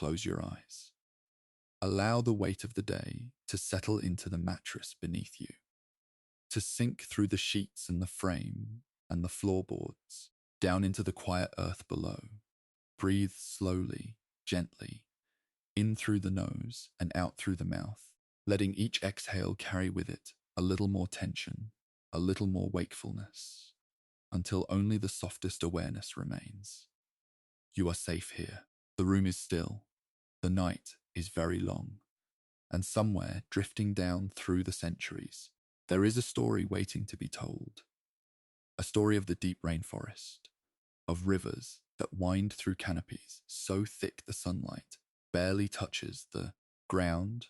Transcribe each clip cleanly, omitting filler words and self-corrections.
close your eyes. Allow the weight of the day to settle into the mattress beneath you, to sink through the sheets and the frame and the floorboards, down into the quiet earth below. Breathe slowly, gently, in through the nose and out through the mouth, letting each exhale carry with it a little more tension, a little more wakefulness, until only the softest awareness remains. You are safe here. The room is still. The night is very long. And somewhere, drifting down through the centuries, there is a story waiting to be told. A story of the deep rainforest, of rivers that wind through canopies so thick the sunlight barely touches the ground,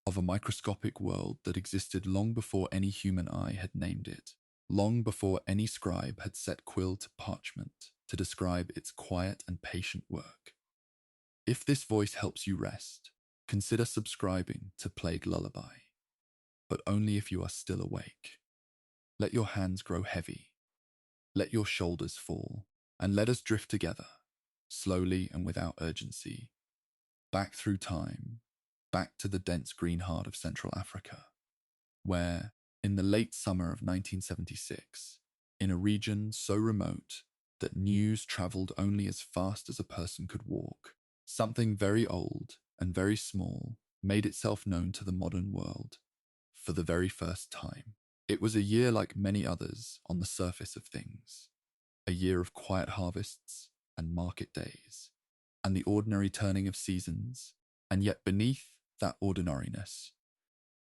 of a microscopic world that existed long before any human eye had named it, long before any scribe had set quill to parchment to describe its quiet and patient work. If this voice helps you rest, consider subscribing to Plague Lullaby, but only if you are still awake. Let your hands grow heavy, let your shoulders fall, and let us drift together, slowly and without urgency, back through time, back to the dense green heart of Central Africa, where, in the late summer of 1976, in a region so remote that news travelled only as fast as a person could walk, something very old and very small made itself known to the modern world for the very first time. It was a year like many others on the surface of things, a year of quiet harvests and market days, and the ordinary turning of seasons, and yet beneath that ordinariness,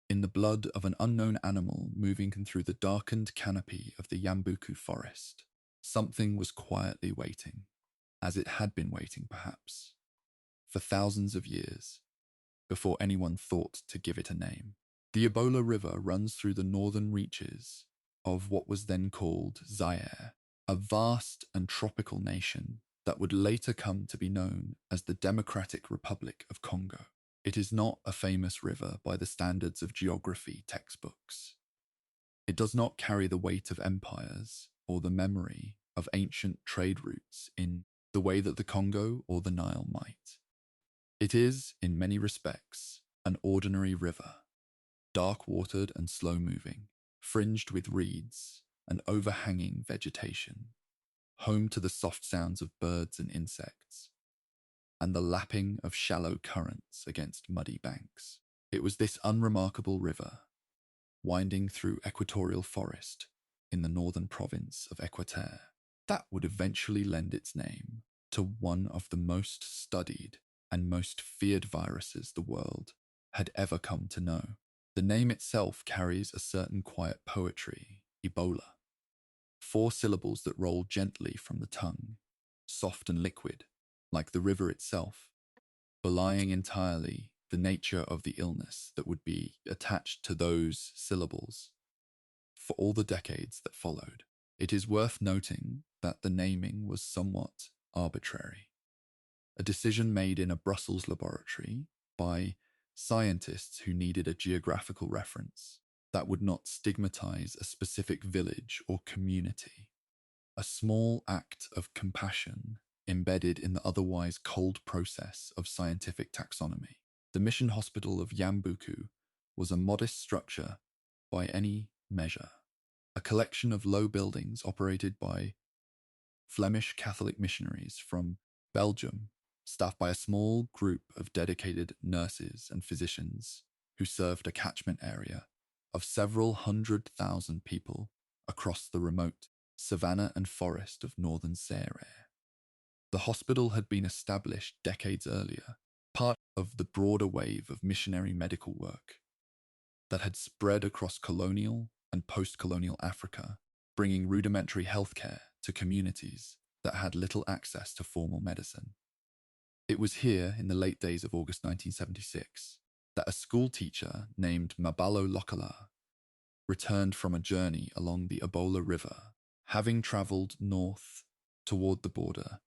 in the blood of an unknown animal moving through the darkened canopy of the Yambuku forest, something was quietly waiting, as it had been waiting perhaps, for thousands of years, before anyone thought to give it a name. The Ebola River runs through the northern reaches of what was then called Zaire, a vast and tropical nation that would later come to be known as the Democratic Republic of Congo. It is not a famous river by the standards of geography textbooks. It does not carry the weight of empires or the memory of ancient trade routes in the way that the Congo or the Nile might. It is, in many respects, an ordinary river, dark-watered and slow-moving, fringed with reeds and overhanging vegetation, home to the soft sounds of birds and insects, and the lapping of shallow currents against muddy banks. It was this unremarkable river, winding through equatorial forest in the northern province of Equateur, that would eventually lend its name to one of the most studied and most feared viruses the world had ever come to know. The name itself carries a certain quiet poetry, Ebola. 4 syllables that roll gently from the tongue, soft and liquid, like the river itself, belying entirely the nature of the illness that would be attached to those syllables for all the decades that followed. It is worth noting that the naming was somewhat arbitrary, a decision made in a Brussels laboratory by scientists who needed a geographical reference that would not stigmatize a specific village or community, a small act of compassion embedded in the otherwise cold process of scientific taxonomy. The mission hospital of Yambuku was a modest structure by any measure, a collection of low buildings operated by Flemish Catholic missionaries from Belgium, staffed by a small group of dedicated nurses and physicians who served a catchment area of several 100,000 people across the remote savanna and forest of northern Zaire. The hospital had been established decades earlier, part of the broader wave of missionary medical work that had spread across colonial and post-colonial Africa, bringing rudimentary healthcare to communities that had little access to formal medicine. It was here, in the late days of August 1976, that a school teacher named Mabalo Lokala returned from a journey along the Ebola River, having travelled north toward the border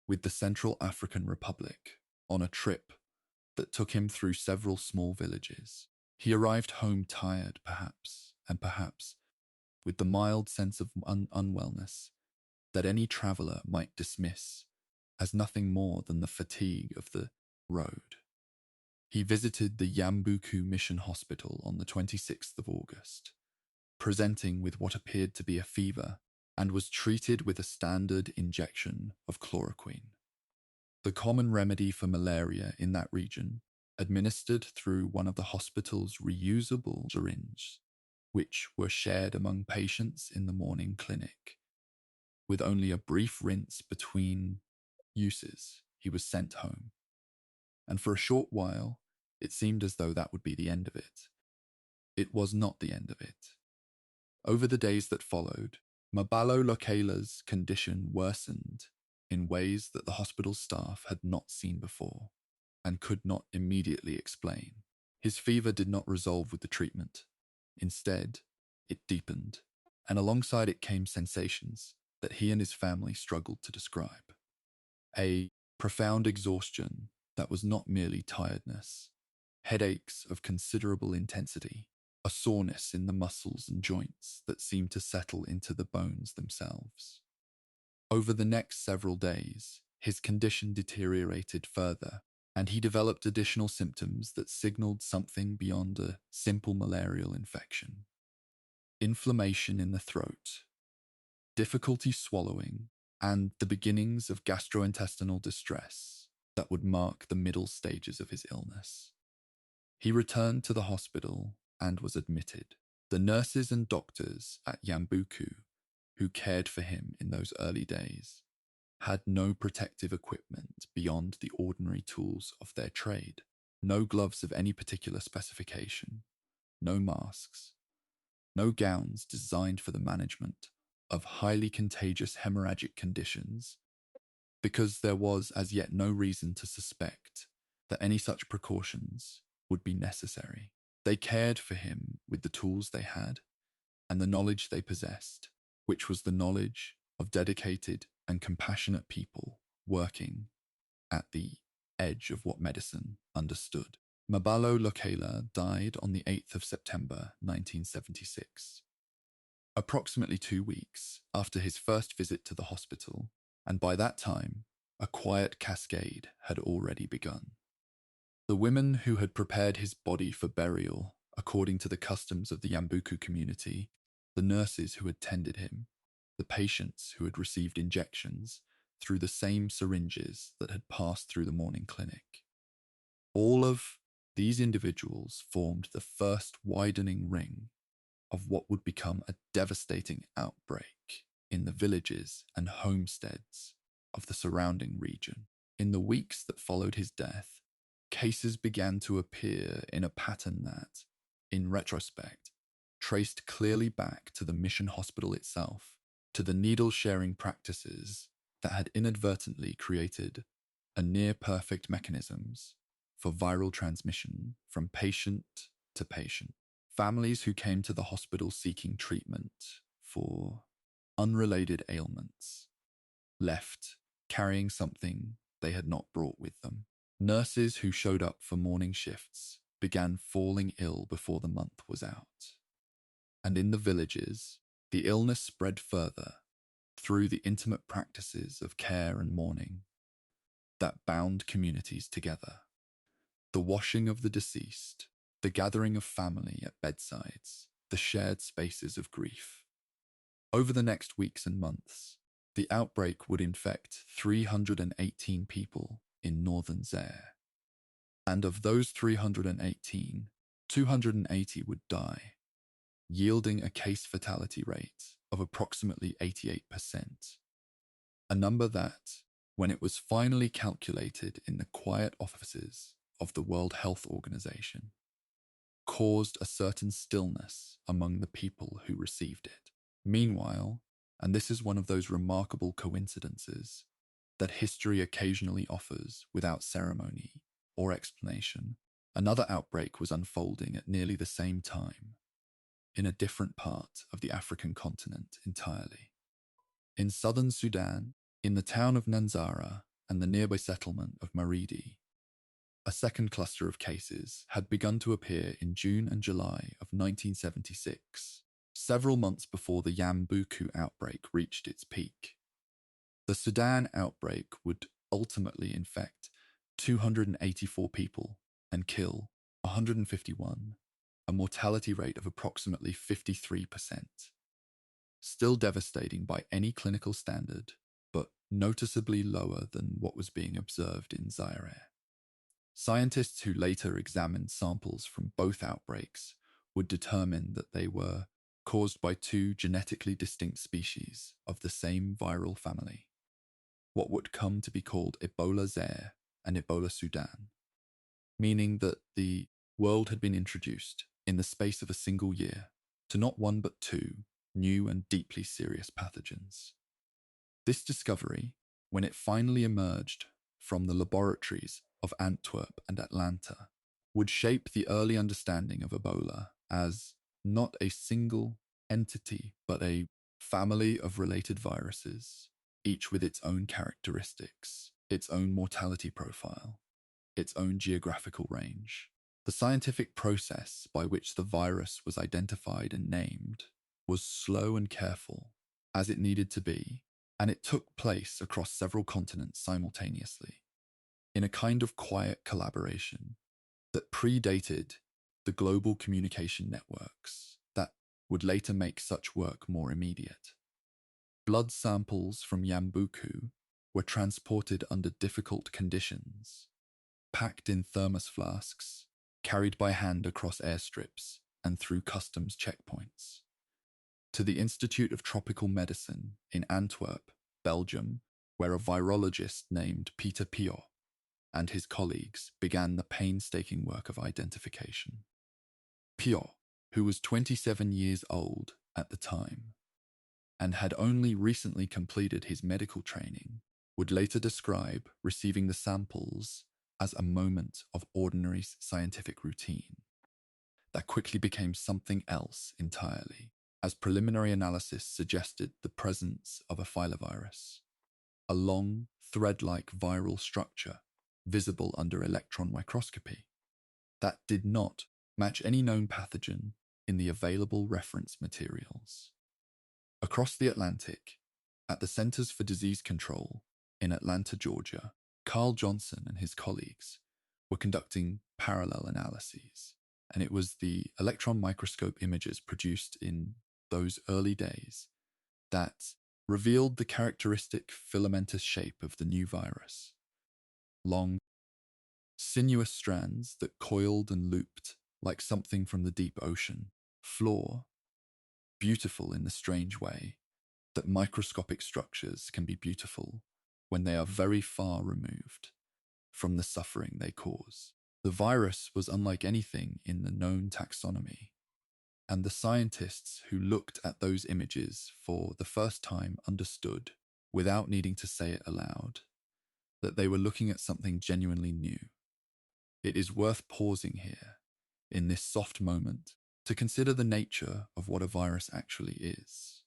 with the Central African Republic on a trip that took him through several small villages. He arrived home tired, perhaps, and perhaps with the mild sense of unwellness that any traveller might dismiss as nothing more than the fatigue of the road. He visited the Yambuku Mission Hospital on the 26th of August, presenting with what appeared to be a fever, and was treated with a standard injection of chloroquine, the common remedy for malaria in that region, administered through one of the hospital's reusable syringes, which were shared among patients in the morning clinic. With only a brief rinse between uses, he was sent home. And for a short while, it seemed as though that would be the end of it. It was not the end of it. Over the days that followed, Mabalo Lokela's condition worsened in ways that the hospital staff had not seen before and could not immediately explain. His fever did not resolve with the treatment. Instead, it deepened, and alongside it came sensations that he and his family struggled to describe. A profound exhaustion that was not merely tiredness, headaches of considerable intensity, a soreness in the muscles and joints that seemed to settle into the bones themselves. Over the next several days, his condition deteriorated further, and he developed additional symptoms that signaled something beyond a simple malarial infection. Inflammation in the throat, difficulty swallowing, and the beginnings of gastrointestinal distress that would mark the middle stages of his illness. He returned to the hospital and was admitted. The nurses and doctors at Yambuku, who cared for him in those early days, had no protective equipment beyond the ordinary tools of their trade, no gloves of any particular specification, no masks, no gowns designed for the management of highly contagious hemorrhagic conditions, because there was as yet no reason to suspect that any such precautions would be necessary. They cared for him with the tools they had and the knowledge they possessed, which was the knowledge of dedicated and compassionate people working at the edge of what medicine understood. Mabalo Lokela died on the 8th of September 1976, approximately 2 weeks after his first visit to the hospital, and by that time, a quiet cascade had already begun. The women who had prepared his body for burial, according to the customs of the Yambuku community, the nurses who had tended him, the patients who had received injections through the same syringes that had passed through the morning clinic. All of these individuals formed the first widening ring of what would become a devastating outbreak in the villages and homesteads of the surrounding region. In the weeks that followed his death, cases began to appear in a pattern that, in retrospect, traced clearly back to the mission hospital itself, to the needle-sharing practices that had inadvertently created a near-perfect mechanisms for viral transmission from patient to patient. Families who came to the hospital seeking treatment for unrelated ailments left carrying something they had not brought with them. Nurses who showed up for morning shifts began falling ill before the month was out. And in the villages, the illness spread further through the intimate practices of care and mourning that bound communities together. The washing of the deceased, the gathering of family at bedsides, the shared spaces of grief. Over the next weeks and months, the outbreak would infect 318 people in northern Zaire. And of those 318, 280 would die, yielding a case fatality rate of approximately 88%. A number that, when it was finally calculated in the quiet offices of the World Health Organization, caused a certain stillness among the people who received it. Meanwhile, and this is one of those remarkable coincidences that history occasionally offers without ceremony or explanation, another outbreak was unfolding at nearly the same time, in a different part of the African continent entirely. In southern Sudan, in the town of Nanzara and the nearby settlement of Maridi, a second cluster of cases had begun to appear in June and July of 1976, several months before the Yambuku outbreak reached its peak. The Sudan outbreak would ultimately infect 284 people and kill 151, a mortality rate of approximately 53%. Still devastating by any clinical standard, but noticeably lower than what was being observed in Zaire. Scientists who later examined samples from both outbreaks would determine that they were caused by two genetically distinct species of the same viral family, what would come to be called Ebola Zaire and Ebola Sudan, meaning that the world had been introduced in the space of a single year to not one but two new and deeply serious pathogens. This discovery, when it finally emerged from the laboratories of Antwerp and Atlanta, would shape the early understanding of Ebola as not a single entity, but a family of related viruses, each with its own characteristics, its own mortality profile, its own geographical range. The scientific process by which the virus was identified and named was slow and careful, as it needed to be, and it took place across several continents simultaneously, in a kind of quiet collaboration that predated the global communication networks that would later make such work more immediate. Blood samples from Yambuku were transported under difficult conditions, packed in thermos flasks, carried by hand across airstrips and through customs checkpoints, to the Institute of Tropical Medicine in Antwerp, Belgium, where a virologist named Peter Piot and his colleagues began the painstaking work of identification. Piot, who was 27 years old at the time and had only recently completed his medical training, would later describe receiving the samples as a moment of ordinary scientific routine that quickly became something else entirely, as preliminary analysis suggested the presence of a filovirus, a long, thread-like viral structure visible under electron microscopy that did not match any known pathogen in the available reference materials. Across the Atlantic, at the Centers for Disease Control in Atlanta, Georgia, Carl Johnson and his colleagues were conducting parallel analyses, and it was the electron microscope images produced in those early days that revealed the characteristic filamentous shape of the new virus. Long, sinuous strands that coiled and looped like something from the deep ocean floor, beautiful in the strange way that microscopic structures can be beautiful when they are very far removed from the suffering they cause. The virus was unlike anything in the known taxonomy, and the scientists who looked at those images for the first time understood, without needing to say it aloud, that they were looking at something genuinely new. It is worth pausing here, in this soft moment, to consider the nature of what a virus actually is.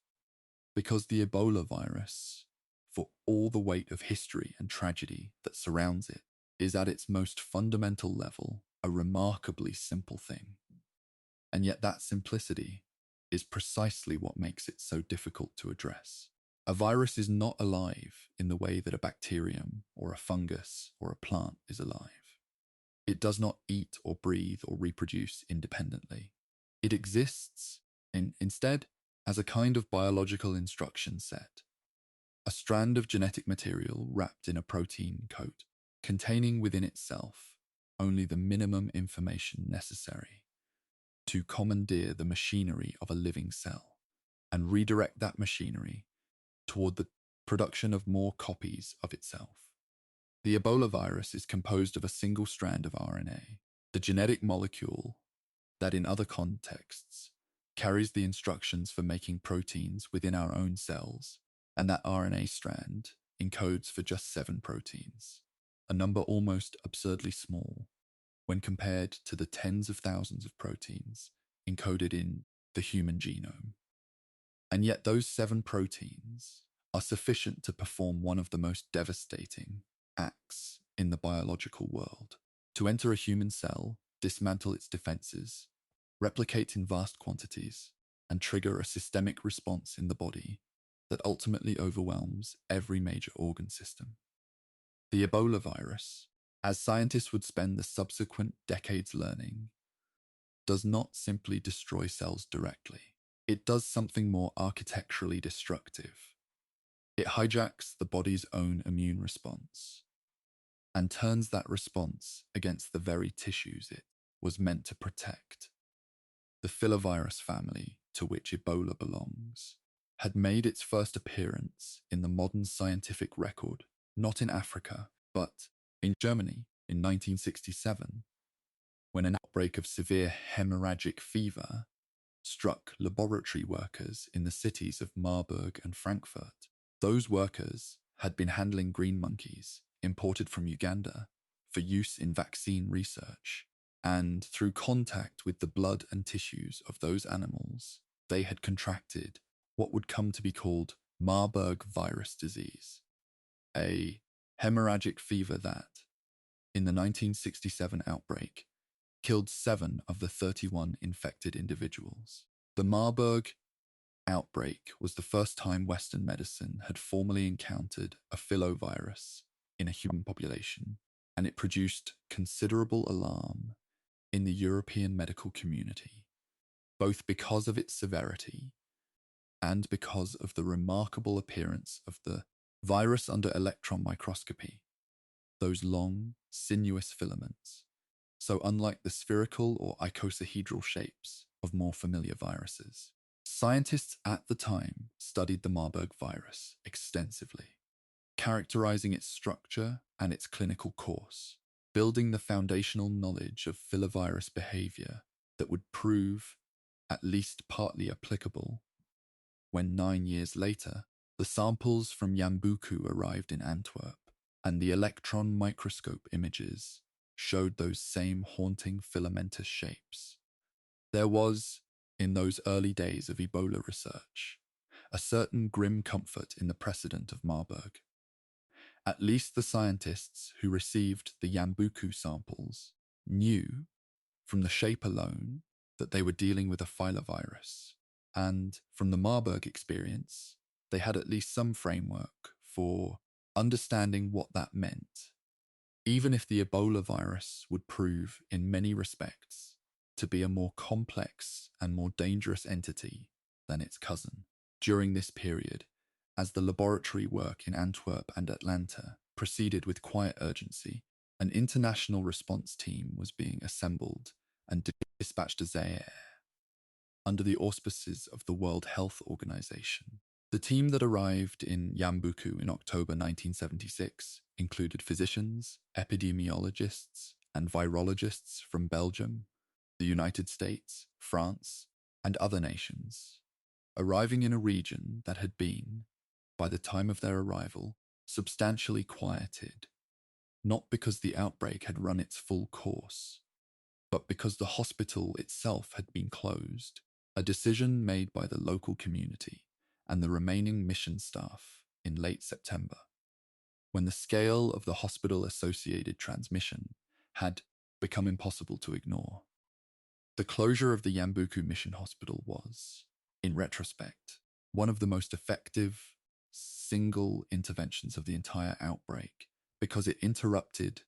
Because the Ebola virus, for all the weight of history and tragedy that surrounds it, is at its most fundamental level a remarkably simple thing. And yet that simplicity is precisely what makes it so difficult to address. A virus is not alive in the way that a bacterium or a fungus or a plant is alive. It does not eat or breathe or reproduce independently. It exists, instead, as a kind of biological instruction set, a strand of genetic material wrapped in a protein coat, containing within itself only the minimum information necessary to commandeer the machinery of a living cell and redirect that machinery toward the production of more copies of itself. The Ebola virus is composed of a single strand of RNA, the genetic molecule that in other contexts carries the instructions for making proteins within our own cells, and that RNA strand encodes for just 7 proteins, a number almost absurdly small when compared to the tens of thousands of proteins encoded in the human genome. And yet those 7 proteins are sufficient to perform one of the most devastating acts in the biological world: to enter a human cell, dismantle its defenses, replicate in vast quantities, and trigger a systemic response in the body that ultimately overwhelms every major organ system. The Ebola virus, as scientists would spend the subsequent decades learning, does not simply destroy cells directly. It does something more architecturally destructive. It hijacks the body's own immune response and turns that response against the very tissues it was meant to protect. The filovirus family, to which Ebola belongs, had made its first appearance in the modern scientific record, not in Africa, but in Germany in 1967, when an outbreak of severe hemorrhagic fever struck laboratory workers in the cities of Marburg and Frankfurt. Those workers had been handling green monkeys imported from Uganda for use in vaccine research, and through contact with the blood and tissues of those animals, they had contracted what would come to be called Marburg virus disease, a hemorrhagic fever that, in the 1967 outbreak, killed 7 of the 31 infected individuals. The Marburg outbreak was the first time Western medicine had formally encountered a filovirus in a human population, and it produced considerable alarm in the European medical community, both because of its severity and because of the remarkable appearance of the virus under electron microscopy, those long, sinuous filaments, so unlike the spherical or icosahedral shapes of more familiar viruses. Scientists at the time studied the Marburg virus extensively, characterizing its structure and its clinical course, building the foundational knowledge of filovirus behavior that would prove at least partly applicable when 9 years later, the samples from Yambuku arrived in Antwerp, and the electron microscope images showed those same haunting filamentous shapes. There was, in those early days of Ebola research, a certain grim comfort in the precedent of Marburg. At least the scientists who received the Yambuku samples knew, from the shape alone, that they were dealing with a filovirus, and from the Marburg experience, they had at least some framework for understanding what that meant, even if the Ebola virus would prove, in many respects, to be a more complex and more dangerous entity than its cousin. During this period, as the laboratory work in Antwerp and Atlanta proceeded with quiet urgency, an international response team was being assembled and dispatched to Zaire under the auspices of the World Health Organization. The team that arrived in Yambuku in October 1976 included physicians, epidemiologists, and virologists from Belgium, the United States, France, and other nations, arriving in a region that had been, by the time of their arrival, substantially quieted, not because the outbreak had run its full course, but because the hospital itself had been closed, a decision made by the local community and the remaining mission staff in late September, when the scale of the hospital-associated transmission had become impossible to ignore. The closure of the Yambuku Mission Hospital was, in retrospect, one of the most effective single interventions of the entire outbreak because it interrupted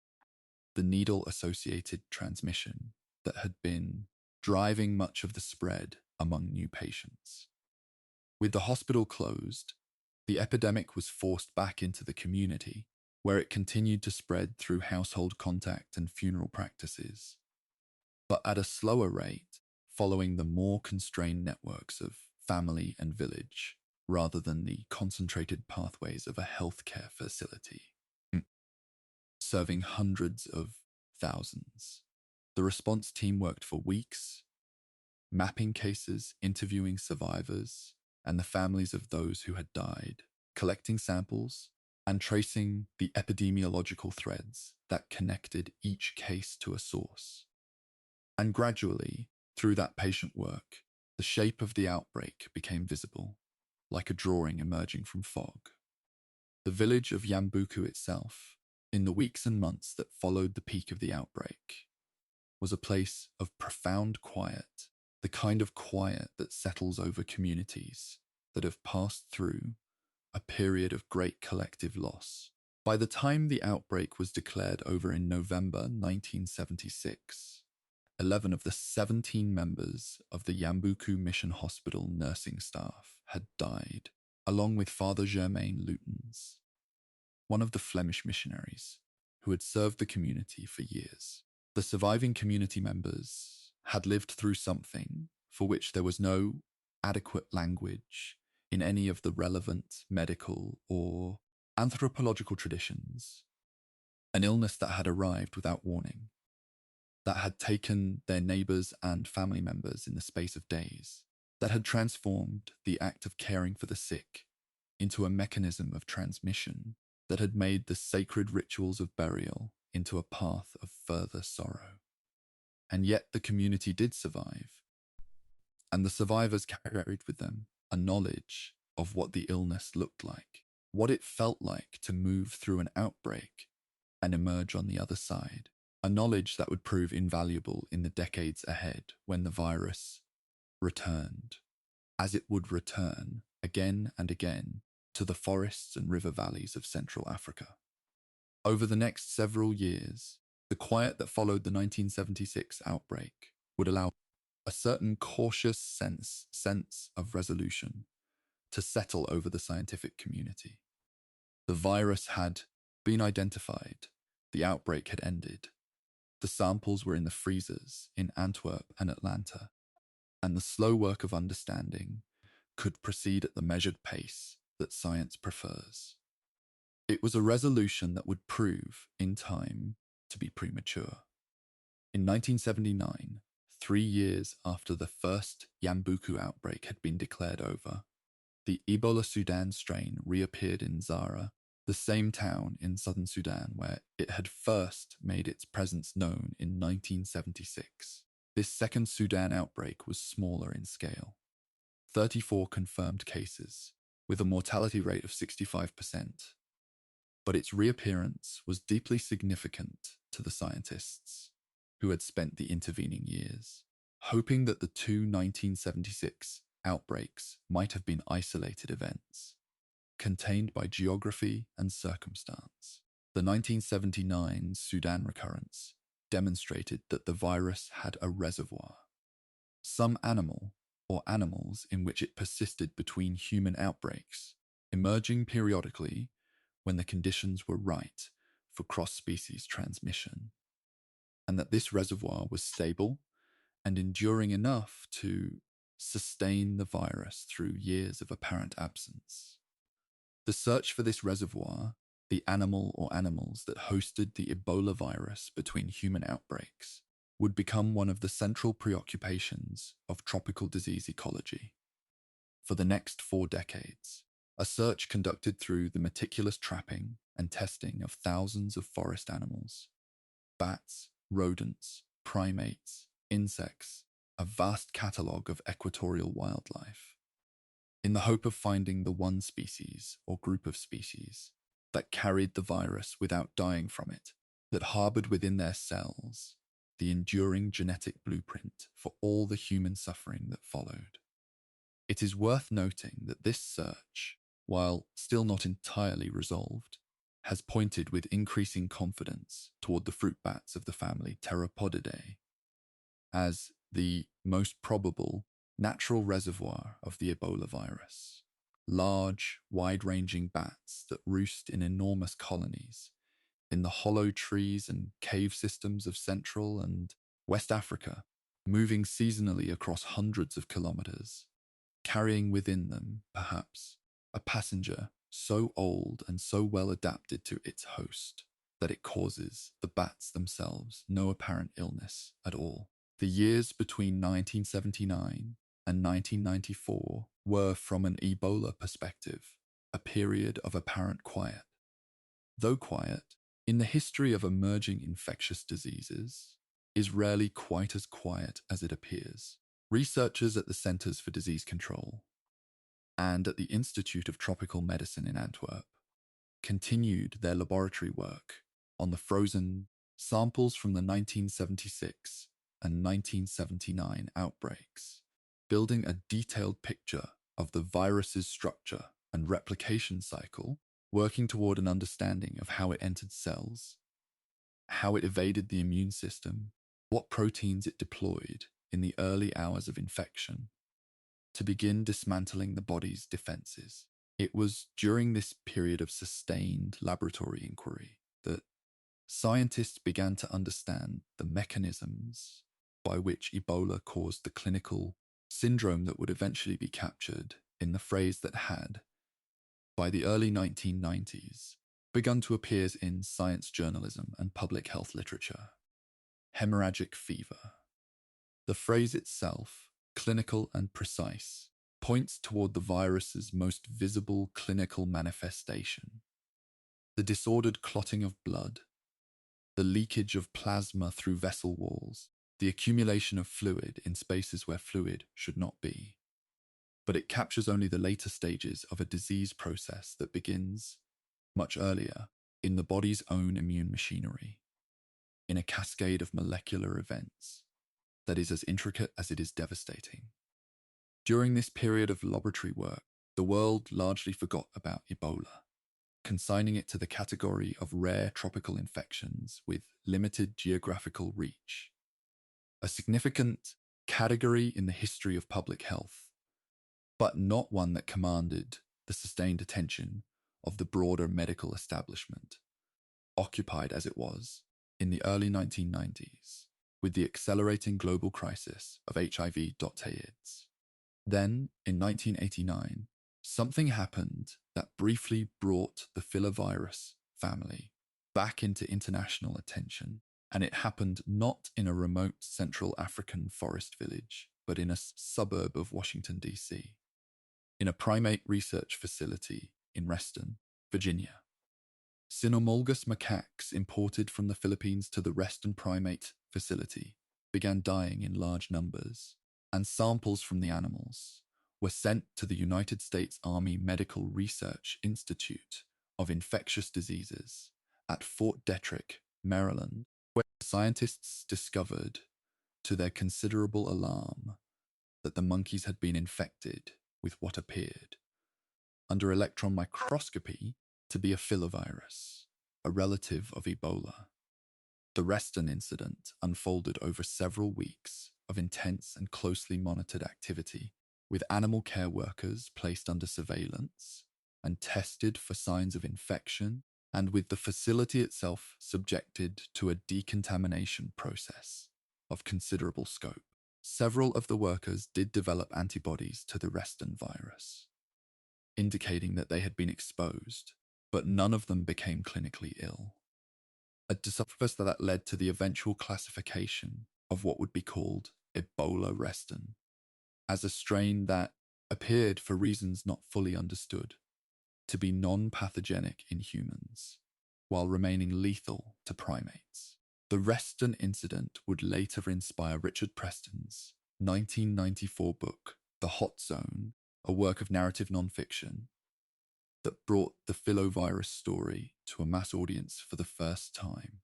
the needle-associated transmission that had been driving much of the spread among new patients. With the hospital closed, the epidemic was forced back into the community, where it continued to spread through household contact and funeral practices, but at a slower rate, following the more constrained networks of family and village, rather than the concentrated pathways of a healthcare facility, serving hundreds of thousands. The response team worked for weeks, mapping cases, interviewing survivors, and the families of those who had died, collecting samples, and tracing the epidemiological threads that connected each case to a source. And gradually, through that patient work, the shape of the outbreak became visible, like a drawing emerging from fog. The village of Yambuku itself, in the weeks and months that followed the peak of the outbreak, was a place of profound quiet, the kind of quiet that settles over communities that have passed through a period of great collective loss. By the time the outbreak was declared over in November 1976, 11 of the 17 members of the Yambuku Mission Hospital nursing staff had died, along with Father Germain Lutens, one of the Flemish missionaries who had served the community for years. The surviving community members had lived through something for which there was no adequate language in any of the relevant medical or anthropological traditions, an illness that had arrived without warning, that had taken their neighbors and family members in the space of days, that had transformed the act of caring for the sick into a mechanism of transmission, that had made the sacred rituals of burial into a path of further sorrow. And yet the community did survive, and the survivors carried with them a knowledge of what the illness looked like, what it felt like to move through an outbreak and emerge on the other side, a knowledge that would prove invaluable in the decades ahead when the virus returned, as it would return again and again to the forests and river valleys of Central Africa. Over the next several years, the quiet that followed the 1976 outbreak would allow a certain cautious sense of resolution to settle over the scientific community. The virus had been identified, the outbreak had ended, the samples were in the freezers in Antwerp and Atlanta, and the slow work of understanding could proceed at the measured pace that science prefers. It was a resolution that would prove, in time, to be premature. In 1979, 3 years after the first Yambuku outbreak had been declared over, the Ebola Sudan strain reappeared in Zara, the same town in southern Sudan where it had first made its presence known in 1976. This second Sudan outbreak was smaller in scale. 34 confirmed cases, with a mortality rate of 65%. But its reappearance was deeply significant to the scientists who had spent the intervening years, hoping that the two 1976 outbreaks might have been isolated events, contained by geography and circumstance. The 1979 Sudan recurrence demonstrated that the virus had a reservoir, some animal or animals in which it persisted between human outbreaks, emerging periodically when the conditions were right for cross-species transmission, and that this reservoir was stable and enduring enough to sustain the virus through years of apparent absence. The search for this reservoir, the animal or animals that hosted the Ebola virus between human outbreaks, would become one of the central preoccupations of tropical disease ecology. For the next 4 decades, a search conducted through the meticulous trapping and testing of thousands of forest animals, bats, rodents, primates, insects, a vast catalogue of equatorial wildlife, in the hope of finding the one species or group of species that carried the virus without dying from it, that harbored within their cells the enduring genetic blueprint for all the human suffering that followed. It is worth noting that this search, while still not entirely resolved, has pointed with increasing confidence toward the fruit bats of the family Pteropodidae as the most probable natural reservoir of the Ebola virus. Large, wide-ranging bats that roost in enormous colonies in the hollow trees and cave systems of Central and West Africa, moving seasonally across hundreds of kilometers, carrying within them, perhaps, a passenger so old and so well adapted to its host that it causes the bats themselves no apparent illness at all. The years between 1979 and 1994 were, from an Ebola perspective, a period of apparent quiet. Though quiet, in the history of emerging infectious diseases, is rarely quite as quiet as it appears. Researchers at the Centers for Disease Control and at the Institute of Tropical Medicine in Antwerp continued their laboratory work on the frozen samples from the 1976 and 1979 outbreaks, building a detailed picture of the virus's structure and replication cycle working toward an understanding of how it entered cells, how it evaded the immune system, what proteins it deployed in the early hours of infection, to begin dismantling the body's defenses. It was during this period of sustained laboratory inquiry that scientists began to understand the mechanisms by which Ebola caused the clinical syndrome that would eventually be captured in the phrase that had, by the early 1990s, begun to appear in science journalism and public health literature: haemorrhagic fever. The phrase itself, clinical and precise, points toward the virus's most visible clinical manifestation: the disordered clotting of blood, the leakage of plasma through vessel walls, the accumulation of fluid in spaces where fluid should not be. But it captures only the later stages of a disease process that begins much earlier in the body's own immune machinery, in a cascade of molecular events that is as intricate as it is devastating. During this period of laboratory work, the world largely forgot about Ebola, consigning it to the category of rare tropical infections with limited geographical reach, a significant category in the history of public health, but not one that commanded the sustained attention of the broader medical establishment, occupied as it was in the early 1990s with the accelerating global crisis of HIV/AIDS. Then, in 1989, something happened that briefly brought the filovirus family back into international attention, and it happened not in a remote Central African forest village, but in a suburb of Washington, D.C., in a primate research facility in Reston, Virginia. Cynomolgus macaques imported from the Philippines to the Reston primate facility began dying in large numbers, and samples from the animals were sent to the United States Army Medical Research Institute of Infectious Diseases at Fort Detrick, Maryland, where scientists discovered, to their considerable alarm, that the monkeys had been infected with what appeared, under electron microscopy, to be a filovirus, a relative of Ebola. The Reston incident unfolded over several weeks of intense and closely monitored activity, with animal care workers placed under surveillance and tested for signs of infection, and with the facility itself subjected to a decontamination process of considerable scope. Several of the workers did develop antibodies to the Reston virus, indicating that they had been exposed, but none of them became clinically ill. A disaster that led to the eventual classification of what would be called Ebola Reston as a strain that appeared, for reasons not fully understood, to be non-pathogenic in humans, while remaining lethal to primates. The Reston incident would later inspire Richard Preston's 1994 book, The Hot Zone, a work of narrative nonfiction that brought the filovirus story to a mass audience for the first time,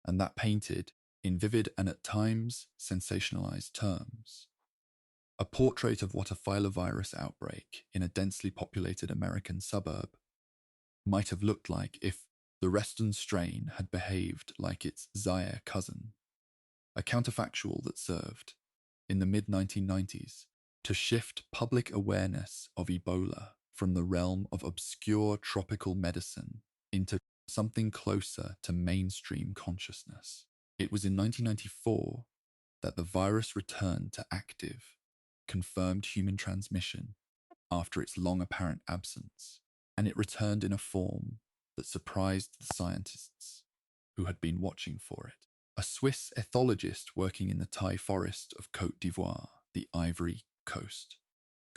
and that painted, in vivid and at times sensationalized terms, a portrait of what a filovirus outbreak in a densely populated American suburb might have looked like if the Reston strain had behaved like its Zaire cousin, a counterfactual that served, in the mid-1990s, to shift public awareness of Ebola from the realm of obscure tropical medicine into something closer to mainstream consciousness. It was in 1994 that the virus returned to active, confirmed human transmission after its long apparent absence, and it returned in a form that surprised the scientists who had been watching for it. A Swiss ethologist working in the Thai forest of Côte d'Ivoire, the Ivory Coast,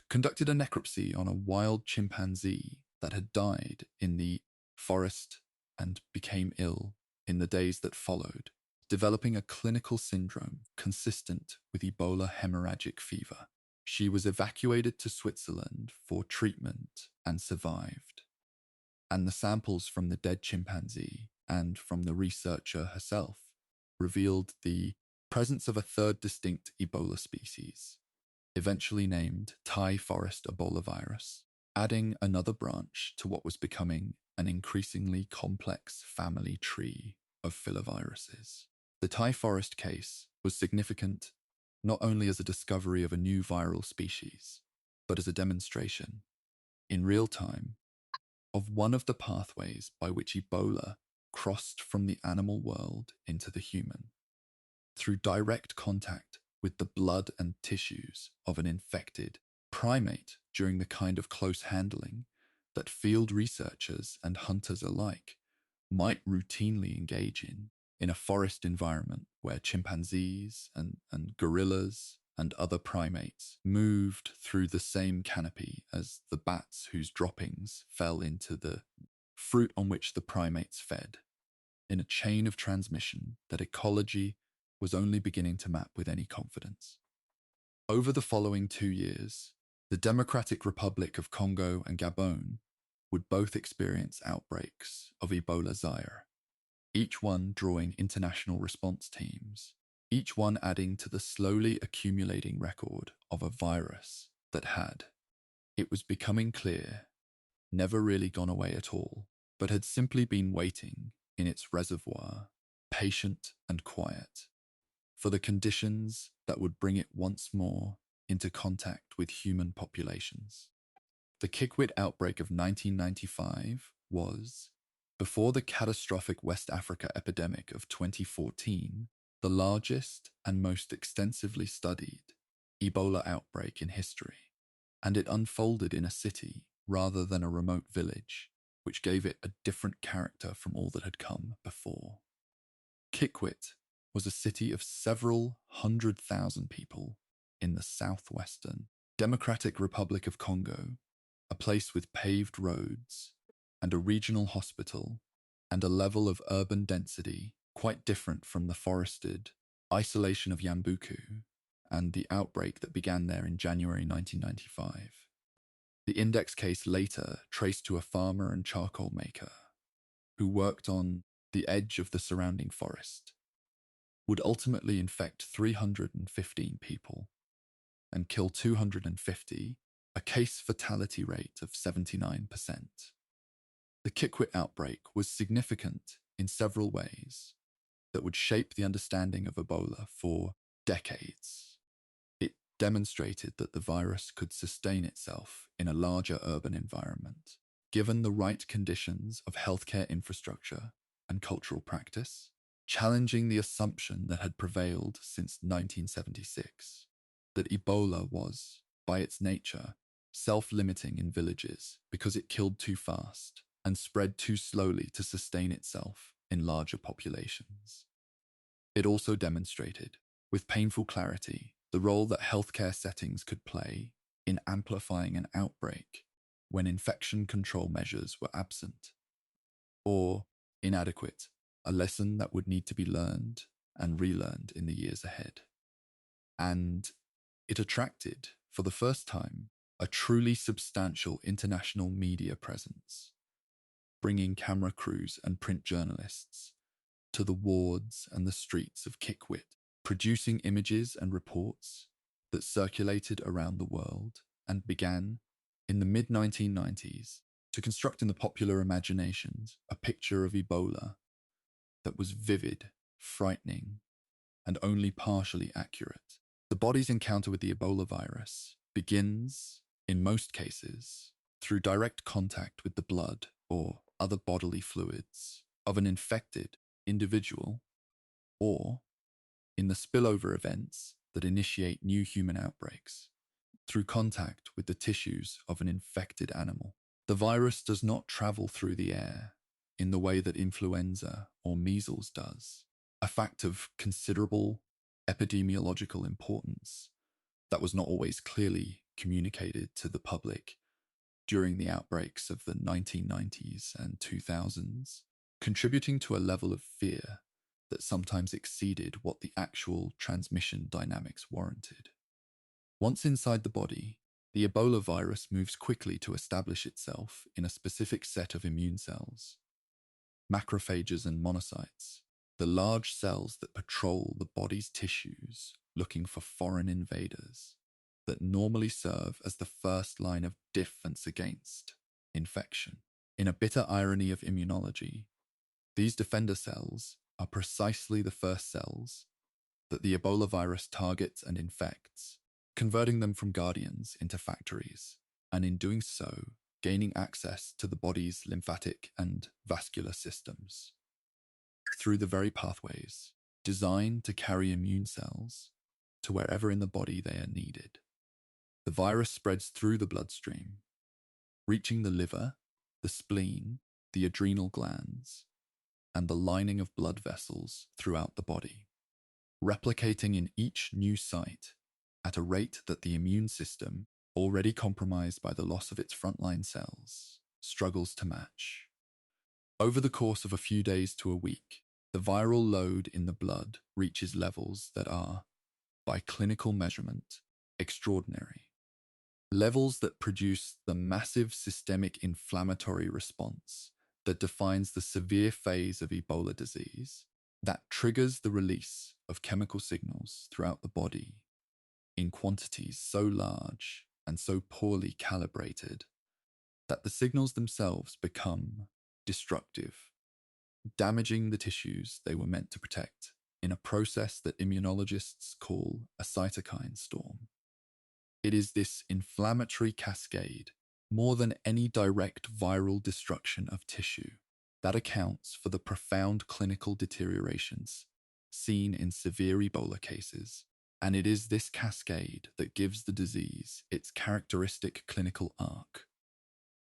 conducted a necropsy on a wild chimpanzee that had died in the forest and became ill in the days that followed, developing a clinical syndrome consistent with Ebola hemorrhagic fever. She was evacuated to Switzerland for treatment and survived, and the samples from the dead chimpanzee and from the researcher herself revealed the presence of a third distinct Ebola species, eventually named Thai forest Ebola virus, adding another branch to what was becoming an increasingly complex family tree of filoviruses. The Thai forest case was significant not only as a discovery of a new viral species, but as a demonstration, in real time, of one of the pathways by which Ebola crossed from the animal world into the human, through direct contact with the blood and tissues of an infected primate during the kind of close handling that field researchers and hunters alike might routinely engage in a forest environment where chimpanzees and gorillas and other primates moved through the same canopy as the bats whose droppings fell into the fruit on which the primates fed, in a chain of transmission that ecology was only beginning to map with any confidence. Over the following 2 years, the Democratic Republic of Congo and Gabon would both experience outbreaks of Ebola Zaire, each one drawing international response teams, each one adding to the slowly accumulating record of a virus that had, it was becoming clear, never really gone away at all, but had simply been waiting in its reservoir, patient and quiet, for the conditions that would bring it once more into contact with human populations. The Kikwit outbreak of 1995 was, before the catastrophic West Africa epidemic of 2014, the largest and most extensively studied Ebola outbreak in history, and it unfolded in a city rather than a remote village, which gave it a different character from all that had come before. Kikwit was a city of several 100,000 people in the southwestern Democratic Republic of Congo, a place with paved roads and a regional hospital and a level of urban density quite different from the forested isolation of Yambuku and the outbreak that began there in January 1995. The index case later traced to a farmer and charcoal maker who worked on the edge of the surrounding forest would ultimately infect 315 people and kill 250, a case fatality rate of 79%. The Kikwit outbreak was significant in several ways that would shape the understanding of Ebola for decades. It demonstrated that the virus could sustain itself in a larger urban environment, given the right conditions of healthcare infrastructure and cultural practice, challenging the assumption that had prevailed since 1976, that Ebola was, by its nature, self-limiting in villages because it killed too fast and spread too slowly to sustain itself in larger populations. It also demonstrated, with painful clarity, the role that healthcare settings could play in amplifying an outbreak when infection control measures were absent or inadequate, a lesson that would need to be learned and relearned in the years ahead. And it attracted, for the first time, a truly substantial international media presence, bringing camera crews and print journalists to the wards and the streets of Kikwit, producing images and reports that circulated around the world and began, in the mid-1990s, to construct in the popular imaginations a picture of Ebola that was vivid, frightening, and only partially accurate. The body's encounter with the Ebola virus begins, in most cases, through direct contact with the blood or other bodily fluids of an infected individual, or in the spillover events that initiate new human outbreaks, through contact with the tissues of an infected animal. The virus does not travel through the air in the way that influenza or measles does, a fact of considerable epidemiological importance that was not always clearly communicated to the public during the outbreaks of the 1990s and 2000s, contributing to a level of fear that sometimes exceeded what the actual transmission dynamics warranted. Once inside the body, the Ebola virus moves quickly to establish itself in a specific set of immune cells, macrophages and monocytes, the large cells that patrol the body's tissues looking for foreign invaders that normally serve as the first line of defense against infection. In a bitter irony of immunology, these defender cells are precisely the first cells that the Ebola virus targets and infects, converting them from guardians into factories, and in doing so, gaining access to the body's lymphatic and vascular systems through the very pathways designed to carry immune cells to wherever in the body they are needed. The virus spreads through the bloodstream, reaching the liver, the spleen, the adrenal glands, and the lining of blood vessels throughout the body, replicating in each new site at a rate that the immune system, already compromised by the loss of its frontline cells, struggles to match. Over the course of a few days to a week, the viral load in the blood reaches levels that are, by clinical measurement, extraordinary. Levels that produce the massive systemic inflammatory response that defines the severe phase of Ebola disease, that triggers the release of chemical signals throughout the body in quantities so large and so poorly calibrated that the signals themselves become destructive, damaging the tissues they were meant to protect in a process that immunologists call a cytokine storm. It is this inflammatory cascade, more than any direct viral destruction of tissue, that accounts for the profound clinical deteriorations seen in severe Ebola cases, and it is this cascade that gives the disease its characteristic clinical arc.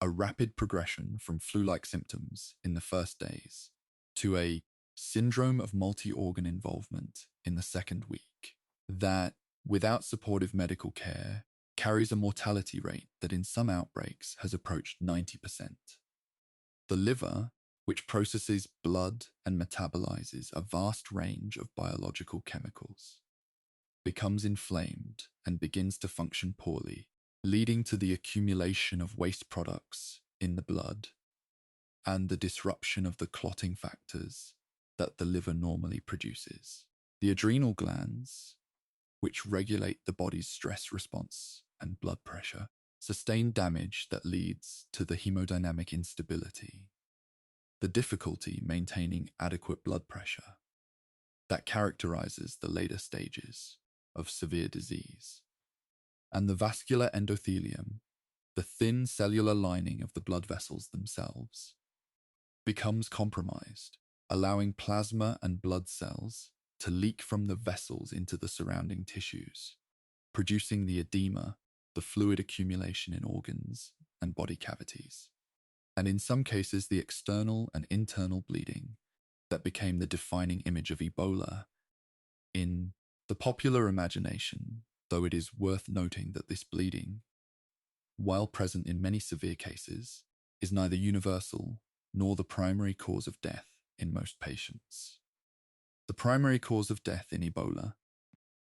A rapid progression from flu-like symptoms in the first days to a syndrome of multi-organ involvement in the second week that, without supportive medical care, carries a mortality rate that in some outbreaks has approached 90%. The liver, which processes blood and metabolizes a vast range of biological chemicals, becomes inflamed and begins to function poorly, leading to the accumulation of waste products in the blood and the disruption of the clotting factors that the liver normally produces. The adrenal glands, which regulate the body's stress response and blood pressure, sustain damage that leads to the hemodynamic instability, the difficulty maintaining adequate blood pressure that characterizes the later stages of severe disease. And the vascular endothelium, the thin cellular lining of the blood vessels themselves, becomes compromised, allowing plasma and blood cells to leak from the vessels into the surrounding tissues, producing the edema, the fluid accumulation in organs and body cavities, and in some cases the external and internal bleeding that became the defining image of Ebola in the popular imagination, though it is worth noting that this bleeding, while present in many severe cases, is neither universal nor the primary cause of death in most patients. The primary cause of death in Ebola,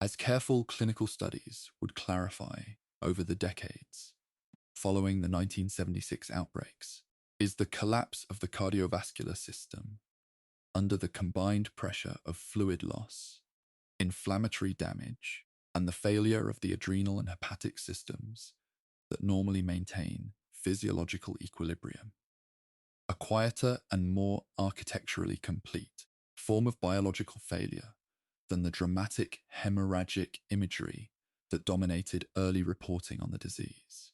as careful clinical studies would clarify over the decades following the 1976 outbreaks, is the collapse of the cardiovascular system under the combined pressure of fluid loss, inflammatory damage, and the failure of the adrenal and hepatic systems that normally maintain physiological equilibrium. A quieter and more architecturally complete form of biological failure than the dramatic haemorrhagic imagery that dominated early reporting on the disease.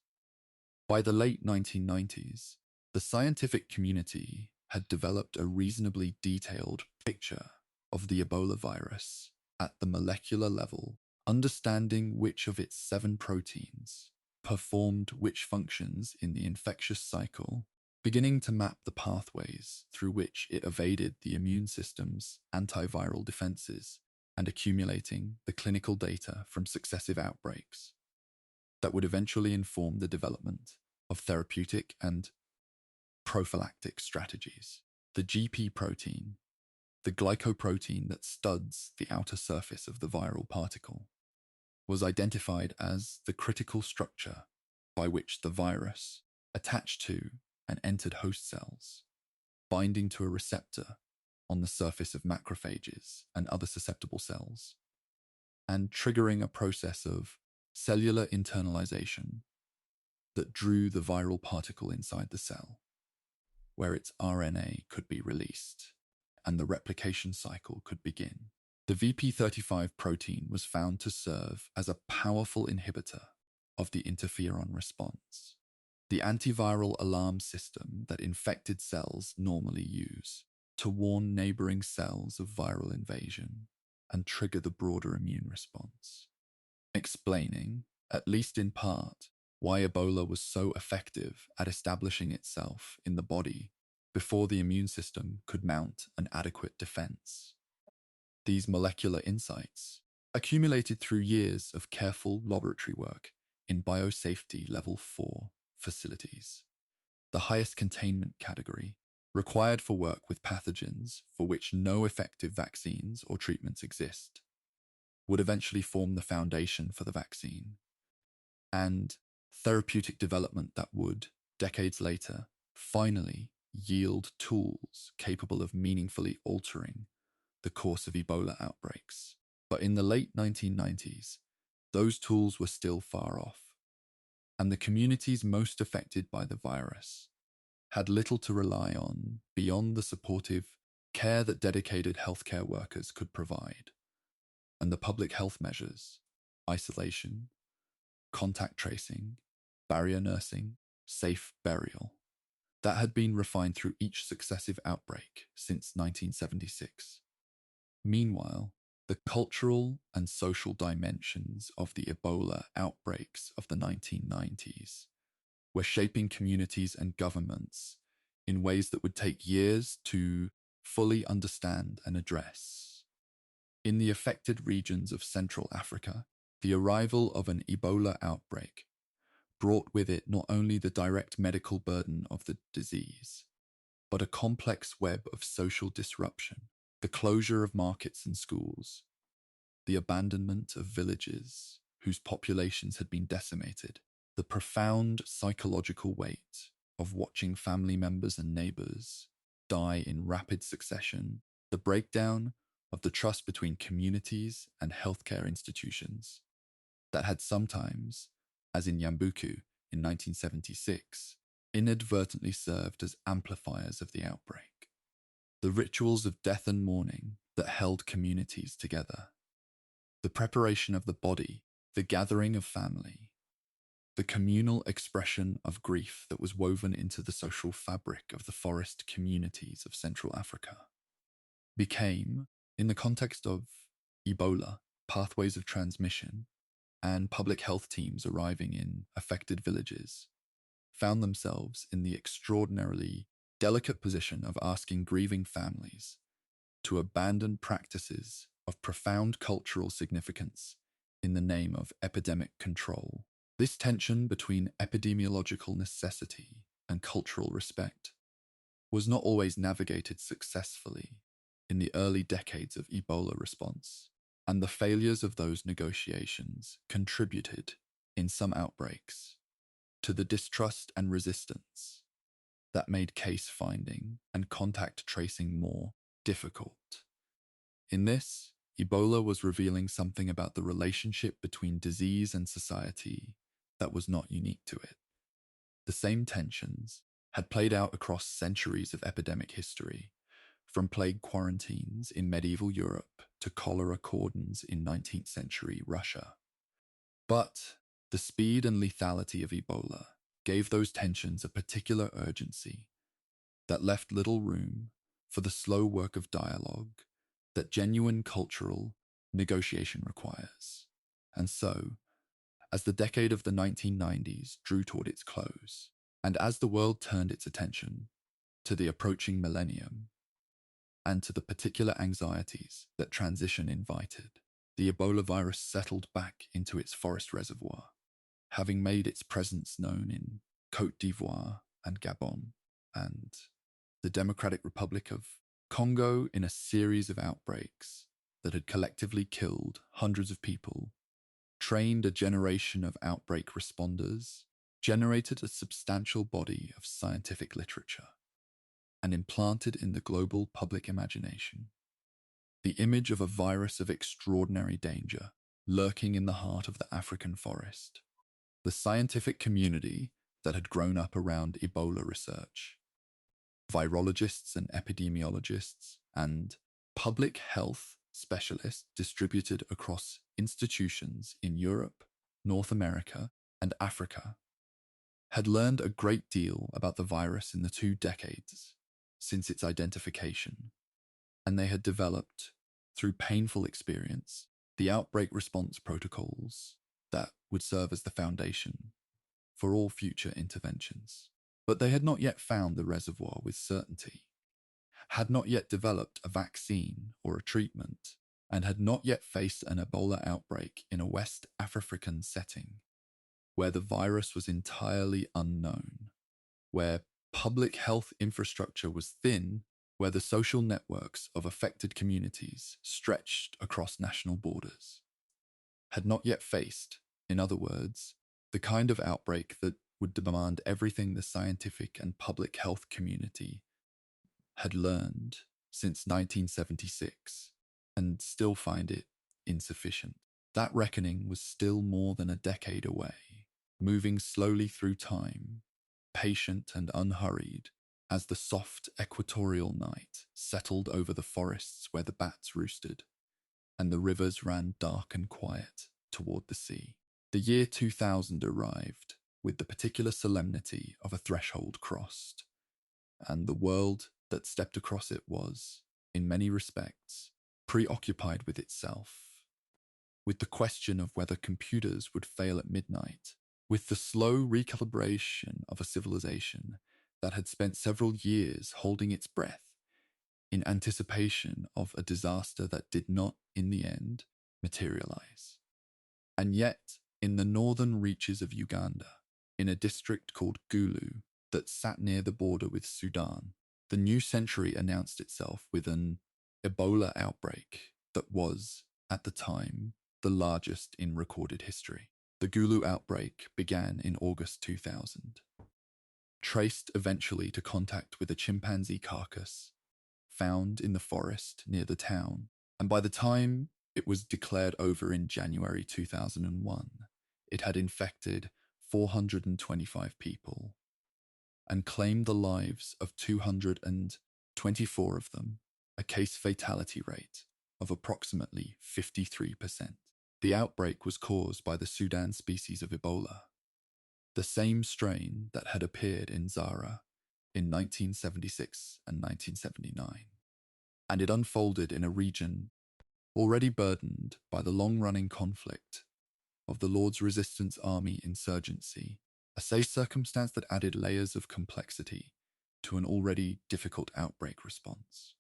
By the late 1990s, the scientific community had developed a reasonably detailed picture of the Ebola virus at the molecular level, understanding which of its 7 proteins performed which functions in the infectious cycle, beginning to map the pathways through which it evaded the immune system's antiviral defenses and accumulating the clinical data from successive outbreaks that would eventually inform the development of therapeutic and prophylactic strategies. The GP protein, the glycoprotein that studs the outer surface of the viral particle, was identified as the critical structure by which the virus attached to and entered host cells, binding to a receptor on the surface of macrophages and other susceptible cells, and triggering a process of cellular internalization that drew the viral particle inside the cell. where its RNA could be released and the replication cycle could begin. The VP35 protein was found to serve as a powerful inhibitor of the interferon response, the antiviral alarm system that infected cells normally use to warn neighboring cells of viral invasion and trigger the broader immune response, explaining, at least in part, why Ebola was so effective at establishing itself in the body before the immune system could mount an adequate defense. These molecular insights, accumulated through years of careful laboratory work in biosafety level 4 facilities, the highest containment category, required for work with pathogens for which no effective vaccines or treatments exist, would eventually form the foundation for the vaccine, and therapeutic development that would, decades later, finally yield tools capable of meaningfully altering the course of Ebola outbreaks. But in the late 1990s, those tools were still far off, and the communities most affected by the virus had little to rely on beyond the supportive care that dedicated healthcare workers could provide, and the public health measures, isolation, contact tracing, barrier nursing, safe burial, that had been refined through each successive outbreak since 1976. Meanwhile, the cultural and social dimensions of the Ebola outbreaks of the 1990s were shaping communities and governments in ways that would take years to fully understand and address. In the affected regions of Central Africa, the arrival of an Ebola outbreak brought with it not only the direct medical burden of the disease, but a complex web of social disruption, the closure of markets and schools, the abandonment of villages whose populations had been decimated, the profound psychological weight of watching family members and neighbors die in rapid succession, the breakdown of the trust between communities and healthcare institutions that had sometimes, as in Yambuku in 1976, inadvertently served as amplifiers of the outbreak. The rituals of death and mourning that held communities together, the preparation of the body, the gathering of family, the communal expression of grief that was woven into the social fabric of the forest communities of Central Africa, became, in the context of Ebola, pathways of transmission, and public health teams arriving in affected villages, found themselves in the extraordinarily delicate position of asking grieving families to abandon practices of profound cultural significance in the name of epidemic control. This tension between epidemiological necessity and cultural respect was not always navigated successfully in the early decades of Ebola response, and the failures of those negotiations contributed, in some outbreaks, to the distrust and resistance that made case finding and contact tracing more difficult. In this, Ebola was revealing something about the relationship between disease and society that was not unique to it. The same tensions had played out across centuries of epidemic history, from plague quarantines in medieval Europe to cholera cordons in 19th century Russia. But the speed and lethality of Ebola gave those tensions a particular urgency that left little room for the slow work of dialogue that genuine cultural negotiation requires. And so, as the decade of the 1990s drew toward its close, and as the world turned its attention to the approaching millennium, and to the particular anxieties that transition invited, the Ebola virus settled back into its forest reservoir, having made its presence known in Côte d'Ivoire and Gabon, and the Democratic Republic of Congo in a series of outbreaks that had collectively killed hundreds of people, trained a generation of outbreak responders, generated a substantial body of scientific literature, and implanted in the global public imagination the image of a virus of extraordinary danger lurking in the heart of the African forest. The scientific community that had grown up around Ebola research virologists and epidemiologists, and public health specialists distributed across institutions in Europe, North America, and Africa, had learned a great deal about the virus in the 2 decades since its identification, and they had developed, through painful experience, the outbreak response protocols that would serve as the foundation for all future interventions. But they had not yet found the reservoir with certainty, had not yet developed a vaccine or a treatment, and had not yet faced an Ebola outbreak in a West African setting, where the virus was entirely unknown, where public health infrastructure was thin, where the social networks of affected communities stretched across national borders, had not yet faced, in other words, the kind of outbreak that would demand everything the scientific and public health community had learned since 1976 and still find it insufficient. That reckoning was still more than a decade away, moving slowly through time, patient and unhurried, as the soft equatorial night settled over the forests where the bats roosted, and the rivers ran dark and quiet toward the sea. The year 2000 arrived with the particular solemnity of a threshold crossed, and the world that stepped across it was, in many respects, preoccupied with itself, with the question of whether computers would fail at midnight, with the slow recalibration of a civilization that had spent several years holding its breath in anticipation of a disaster that did not, in the end, materialize. And yet, in the northern reaches of Uganda, in a district called Gulu that sat near the border with Sudan, the new century announced itself with an Ebola outbreak that was, at the time, the largest in recorded history. The Gulu outbreak began in August 2000, traced eventually to contact with a chimpanzee carcass found in the forest near the town, and by the time it was declared over in January 2001, it had infected 425 people and claimed the lives of 224 of them, a case fatality rate of approximately 53%. The outbreak was caused by the Sudan species of Ebola, the same strain that had appeared in Zara in 1976 and 1979, and it unfolded in a region already burdened by the long-running conflict of the Lord's Resistance Army insurgency, a circumstance that added layers of complexity to an already difficult outbreak response.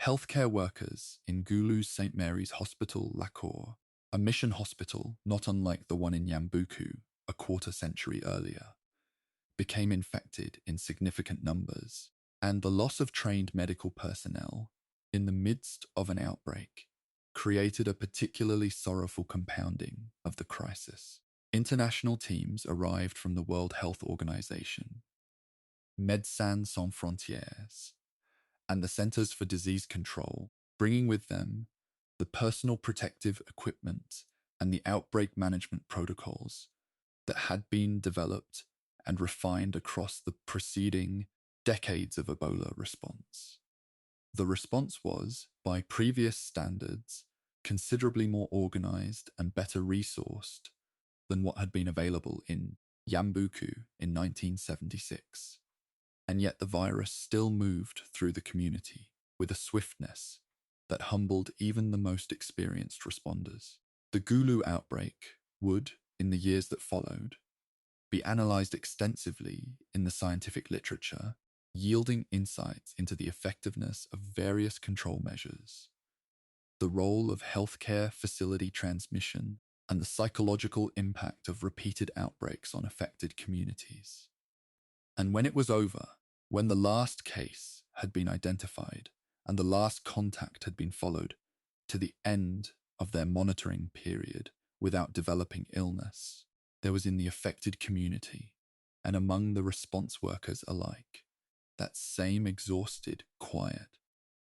Healthcare workers in Gulu's St. Mary's Hospital Lakor, a mission hospital not unlike the one in Yambuku a quarter-century earlier, became infected in significant numbers, and the loss of trained medical personnel in the midst of an outbreak created a particularly sorrowful compounding of the crisis. International teams arrived from the World Health Organization, Médecins Sans Frontières, and the Centers for Disease Control, bringing with them the personal protective equipment and the outbreak management protocols that had been developed and refined across the preceding decades of Ebola response. The response was, by previous standards, considerably more organized and better resourced than what had been available in Yambuku in 1976. And yet the virus still moved through the community with a swiftness that humbled even the most experienced responders. The Gulu outbreak would, in the years that followed, be analyzed extensively in the scientific literature, yielding insights into the effectiveness of various control measures, the role of healthcare facility transmission, and the psychological impact of repeated outbreaks on affected communities. And when it was over, when the last case had been identified and the last contact had been followed to the end of their monitoring period without developing illness, there was in the affected community and among the response workers alike that same exhausted quiet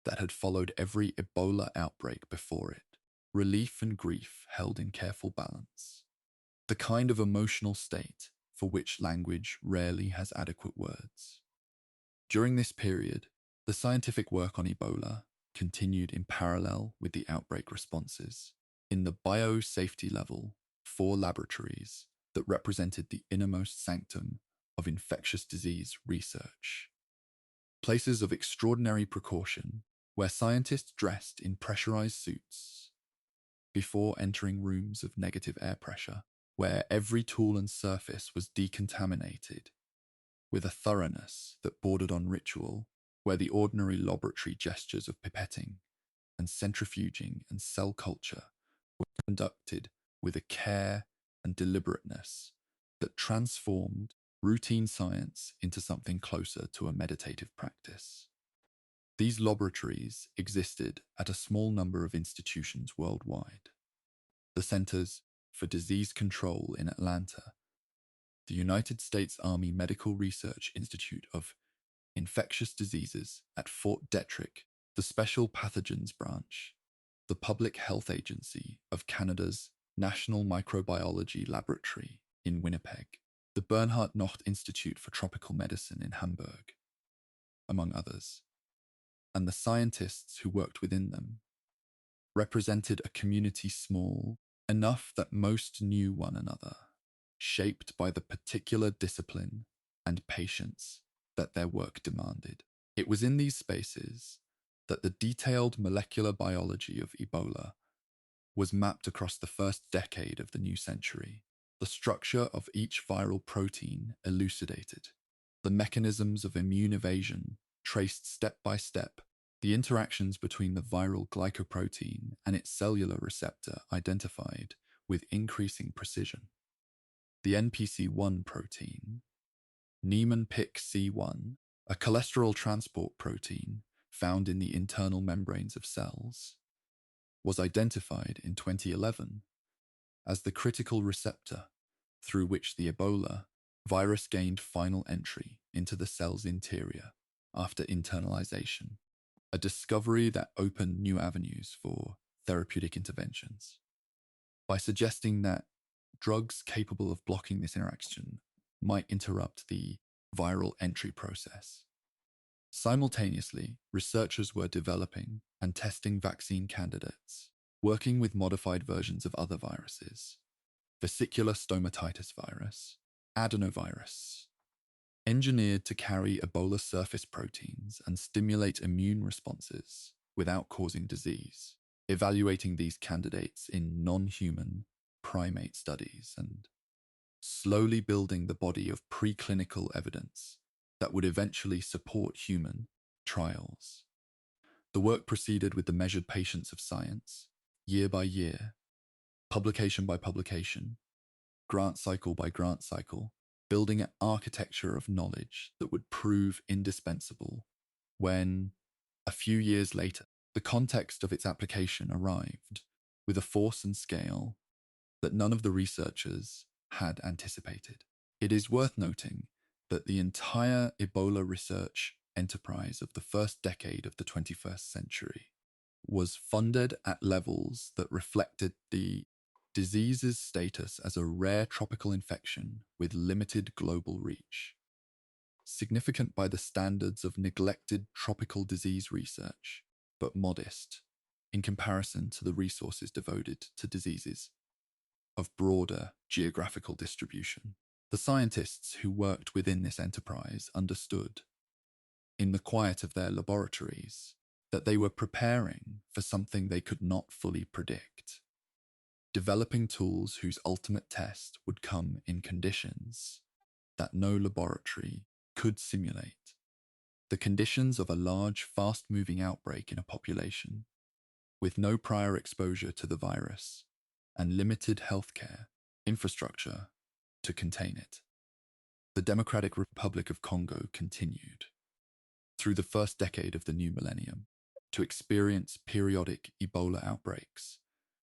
that had followed every Ebola outbreak before it, relief and grief held in careful balance, the kind of emotional state for which language rarely has adequate words. During this period, the scientific work on Ebola continued in parallel with the outbreak responses. In the biosafety level, 4 laboratories that represented the innermost sanctum of infectious disease research. Places of extraordinary precaution where scientists dressed in pressurized suits before entering rooms of negative air pressure, where every tool and surface was decontaminated with a thoroughness that bordered on ritual, where the ordinary laboratory gestures of pipetting and centrifuging and cell culture were conducted with a care and deliberateness that transformed routine science into something closer to a meditative practice. These laboratories existed at a small number of institutions worldwide. The Centers for Disease Control in Atlanta, the United States Army Medical Research Institute of Infectious Diseases at Fort Detrick, the Special Pathogens Branch, the Public Health Agency of Canada's National Microbiology Laboratory in Winnipeg, the Bernhard Nocht Institute for Tropical Medicine in Hamburg, among others, and the scientists who worked within them represented a community small enough that most knew one another, shaped by the particular discipline and patience that their work demanded. It was in these spaces that the detailed molecular biology of Ebola was mapped across the first decade of the new century. The structure of each viral protein elucidated, the mechanisms of immune evasion traced step by step, the interactions between the viral glycoprotein and its cellular receptor identified with increasing precision. The NPC1 protein, Niemann-Pick C1, a cholesterol transport protein found in the internal membranes of cells, was identified in 2011 as the critical receptor through which the Ebola virus gained final entry into the cell's interior after internalization, a discovery that opened new avenues for therapeutic interventions. By suggesting that drugs capable of blocking this interaction might interrupt the viral entry process. Simultaneously, researchers were developing and testing vaccine candidates, working with modified versions of other viruses, vesicular stomatitis virus, adenovirus, engineered to carry Ebola surface proteins and stimulate immune responses without causing disease, evaluating these candidates in non-human primate studies and slowly building the body of preclinical evidence that would eventually support human trials. The work proceeded with the measured patience of science, year by year, publication by publication, grant cycle by grant cycle, building an architecture of knowledge that would prove indispensable when, a few years later, the context of its application arrived with a force and scale that none of the researchers had anticipated. It is worth noting that the entire Ebola research enterprise of the first decade of the 21st century was funded at levels that reflected the disease's status as a rare tropical infection with limited global reach, significant by the standards of neglected tropical disease research, but modest in comparison to the resources devoted to diseases of broader geographical distribution. The scientists who worked within this enterprise understood, in the quiet of their laboratories, that they were preparing for something they could not fully predict, developing tools whose ultimate test would come in conditions that no laboratory could simulate, the conditions of a large, fast-moving outbreak in a population, with no prior exposure to the virus and limited healthcare infrastructure to contain it. The Democratic Republic of Congo continued, through the first decade of the new millennium, to experience periodic Ebola outbreaks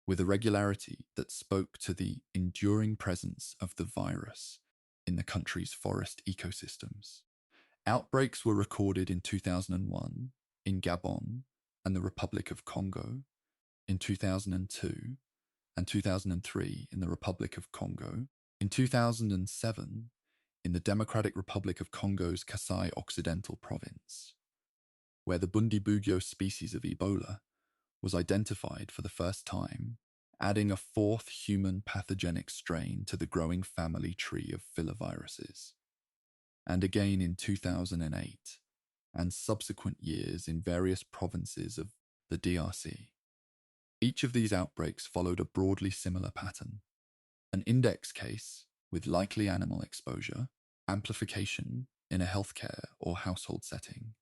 with a regularity that spoke to the enduring presence of the virus in the country's forest ecosystems. Outbreaks were recorded in 2001 in Gabon and the Republic of Congo, in 2002 and 2003 in the Republic of Congo, in 2007 in the Democratic Republic of Congo's Kasai Occidental province, where the Bundibugyo species of Ebola was identified for the first time, adding a fourth human pathogenic strain to the growing family tree of filoviruses. And again in 2008, and subsequent years in various provinces of the DRC. Each of these outbreaks followed a broadly similar pattern: an index case with likely animal exposure, amplification in a healthcare or household setting,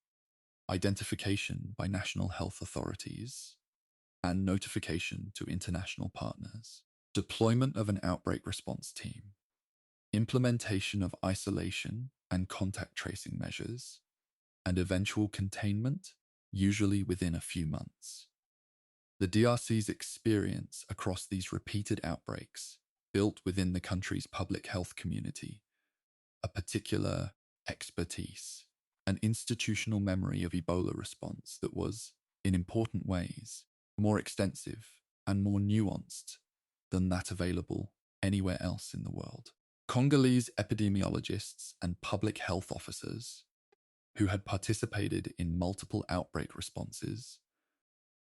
identification by national health authorities, and notification to international partners, deployment of an outbreak response team, implementation of isolation and contact tracing measures, and eventual containment, usually within a few months. The DRC's experience across these repeated outbreaks built within the country's public health community a particular expertise, an institutional memory of Ebola response that was, in important ways, more extensive and more nuanced than that available anywhere else in the world. Congolese epidemiologists and public health officers, who had participated in multiple outbreak responses,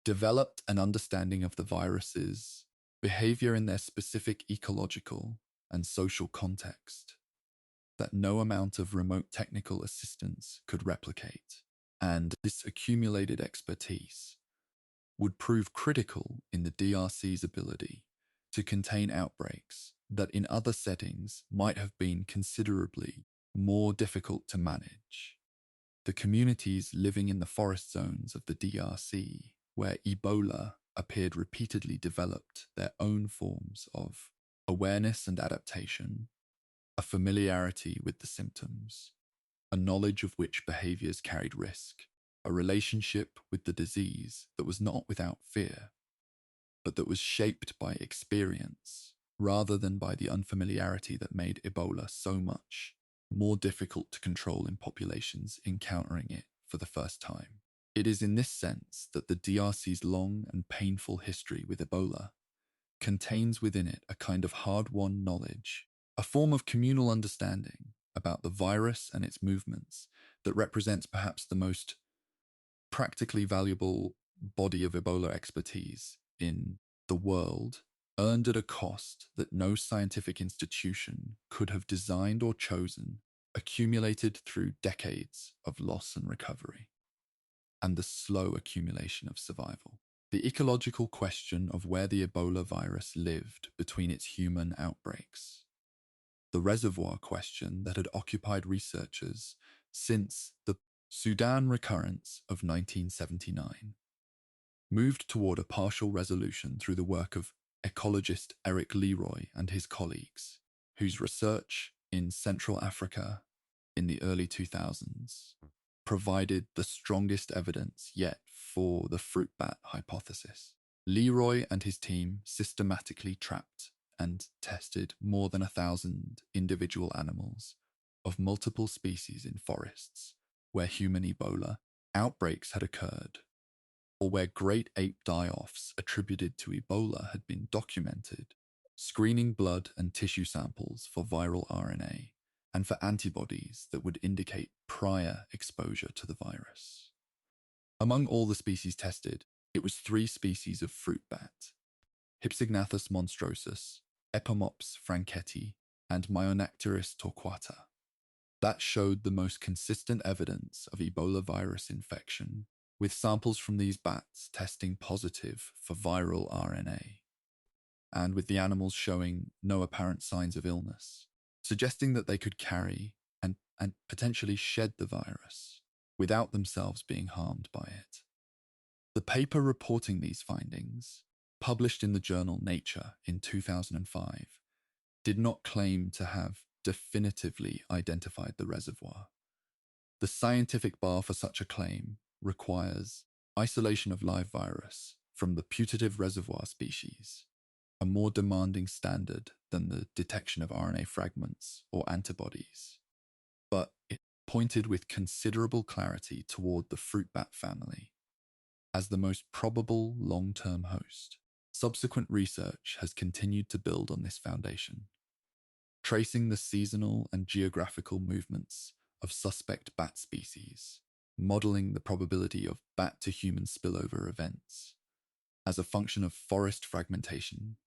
developed an understanding of the virus's behavior in their specific ecological and social context that no amount of remote technical assistance could replicate. And this accumulated expertise would prove critical in the DRC's ability to contain outbreaks that in other settings might have been considerably more difficult to manage. The communities living in the forest zones of the DRC, where Ebola appeared repeatedly, developed their own forms of awareness and adaptation, a familiarity with the symptoms, a knowledge of which behaviors carried risk, a relationship with the disease that was not without fear, but that was shaped by experience rather than by the unfamiliarity that made Ebola so much more difficult to control in populations encountering it for the first time. It is in this sense that the DRC's long and painful history with Ebola contains within it a kind of hard-won knowledge, a form of communal understanding about the virus and its movements that represents perhaps the most practically valuable body of Ebola expertise in the world, earned at a cost that no scientific institution could have designed or chosen, accumulated through decades of loss and recovery, and the slow accumulation of survival. The ecological question of where the Ebola virus lived between its human outbreaks, the reservoir question that had occupied researchers since the Sudan recurrence of 1979, moved toward a partial resolution through the work of ecologist Eric Leroy and his colleagues, whose research in Central Africa in the early 2000s provided the strongest evidence yet for the fruit bat hypothesis. Leroy and his team systematically trapped and tested more than 1,000 individual animals of multiple species in forests where human Ebola outbreaks had occurred, or where great ape die-offs attributed to Ebola had been documented, screening blood and tissue samples for viral RNA and for antibodies that would indicate prior exposure to the virus. Among all the species tested, it was 3 species of fruit bat, Hypsignathus monstrosus, Epomops franketti, and Myonecteris torquata, that showed the most consistent evidence of Ebola virus infection, with samples from these bats testing positive for viral RNA, and with the animals showing no apparent signs of illness, suggesting that they could carry and potentially shed the virus without themselves being harmed by it. The paper reporting these findings, published in the journal Nature in 2005, did not claim to have definitively identified the reservoir. The scientific bar for such a claim requires isolation of live virus from the putative reservoir species, a more demanding standard than the detection of RNA fragments or antibodies. But it pointed with considerable clarity toward the fruit bat family as the most probable long-term host. Subsequent research has continued to build on this foundation. tracing the seasonal and geographical movements of suspect bat species, modeling the probability of bat-to-human spillover events as a function of forest fragmentation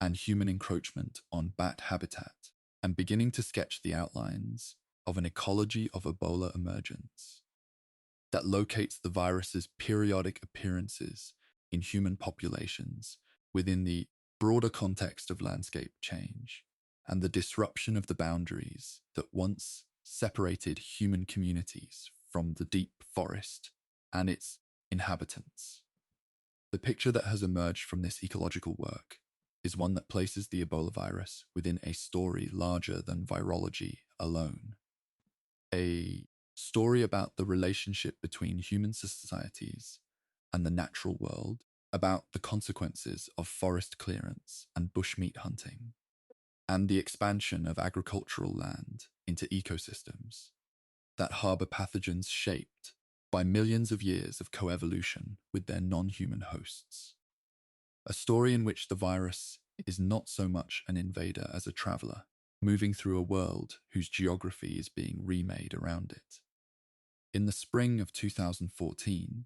and human encroachment on bat habitat, and beginning to sketch the outlines of an ecology of Ebola emergence that locates the virus's periodic appearances in human populations within the broader context of landscape change and the disruption of the boundaries that once separated human communities from the deep forest and its inhabitants. The picture that has emerged from this ecological work is one that places the Ebola virus within a story larger than virology alone. A story about the relationship between human societies and the natural world, about the consequences of forest clearance and bushmeat hunting, and the expansion of agricultural land into ecosystems that harbour pathogens shaped by millions of years of coevolution with their non-human hosts. A story in which the virus is not so much an invader as a traveller, moving through a world whose geography is being remade around it. In the spring of 2014,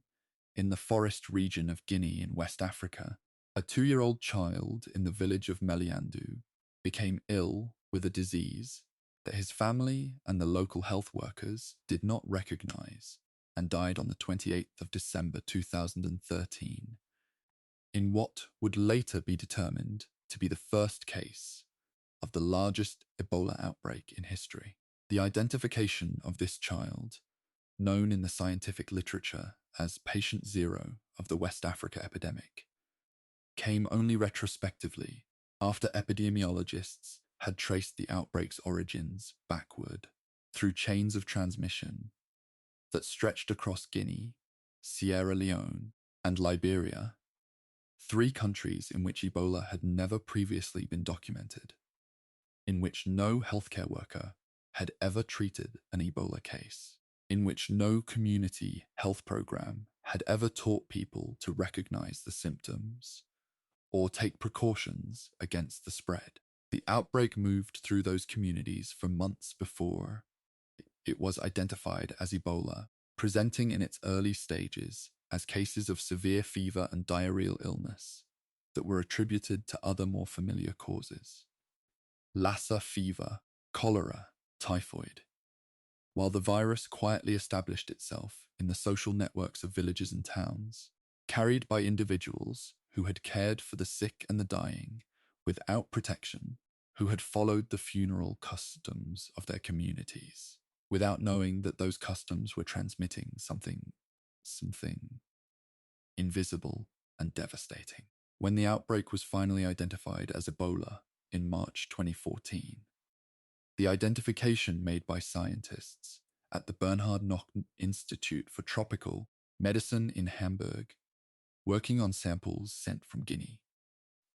in the forest region of Guinea in West Africa, a 2-year-old child in the village of Meliandu became ill with a disease that his family and the local health workers did not recognize and died on the 28th of December 2013, in what would later be determined to be the first case of the largest Ebola outbreak in history. The identification of this child, known in the scientific literature as Patient Zero of the West Africa epidemic, came only retrospectively after epidemiologists had traced the outbreak's origins backward through chains of transmission that stretched across Guinea, Sierra Leone, and Liberia, 3 countries in which Ebola had never previously been documented, in which no healthcare worker had ever treated an Ebola case, in which no community health program had ever taught people to recognize the symptoms or take precautions against the spread. The outbreak moved through those communities for months before it was identified as Ebola, presenting in its early stages as cases of severe fever and diarrheal illness that were attributed to other more familiar causes: Lassa fever, cholera, typhoid. While the virus quietly established itself in the social networks of villages and towns, carried by individuals who had cared for the sick and the dying without protection, who had followed the funeral customs of their communities, without knowing that those customs were transmitting something invisible and devastating. When the outbreak was finally identified as Ebola in March 2014, the identification made by scientists at the Bernhard Nocht Institute for Tropical Medicine in Hamburg, working on samples sent from Guinea.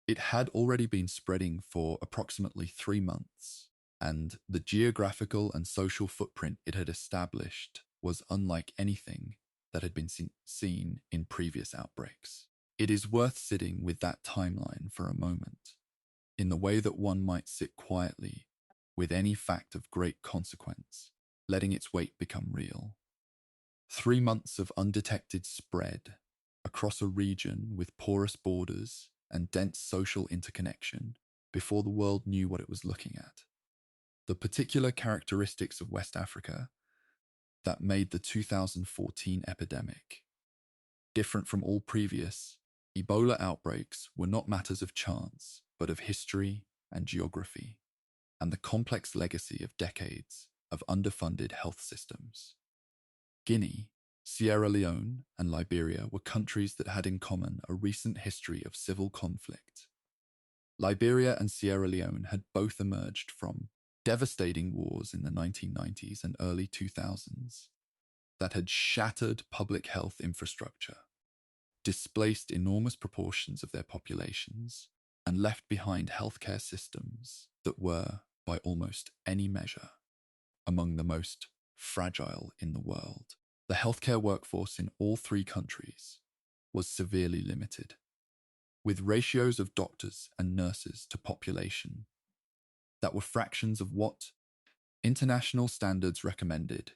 It had already been spreading for approximately 3 months, and the geographical and social footprint it had established was unlike anything that had been seen in previous outbreaks. It is worth sitting with that timeline for a moment, in the way that one might sit quietly with any fact of great consequence, letting its weight become real. 3 months of undetected spread across a region with porous borders and dense social interconnection before the world knew what it was looking at. The particular characteristics of West Africa that made the 2014 epidemic different from all previous Ebola outbreaks were not matters of chance, but of history and geography, and the complex legacy of decades of underfunded health systems. Guinea, Sierra Leone, and Liberia were countries that had in common a recent history of civil conflict. Liberia and Sierra Leone had both emerged from devastating wars in the 1990s and early 2000s that had shattered public health infrastructure, displaced enormous proportions of their populations, and left behind healthcare systems that were, by almost any measure, among the most fragile in the world. The healthcare workforce in all 3 countries was severely limited, with ratios of doctors and nurses to population that were fractions of what international standards recommended,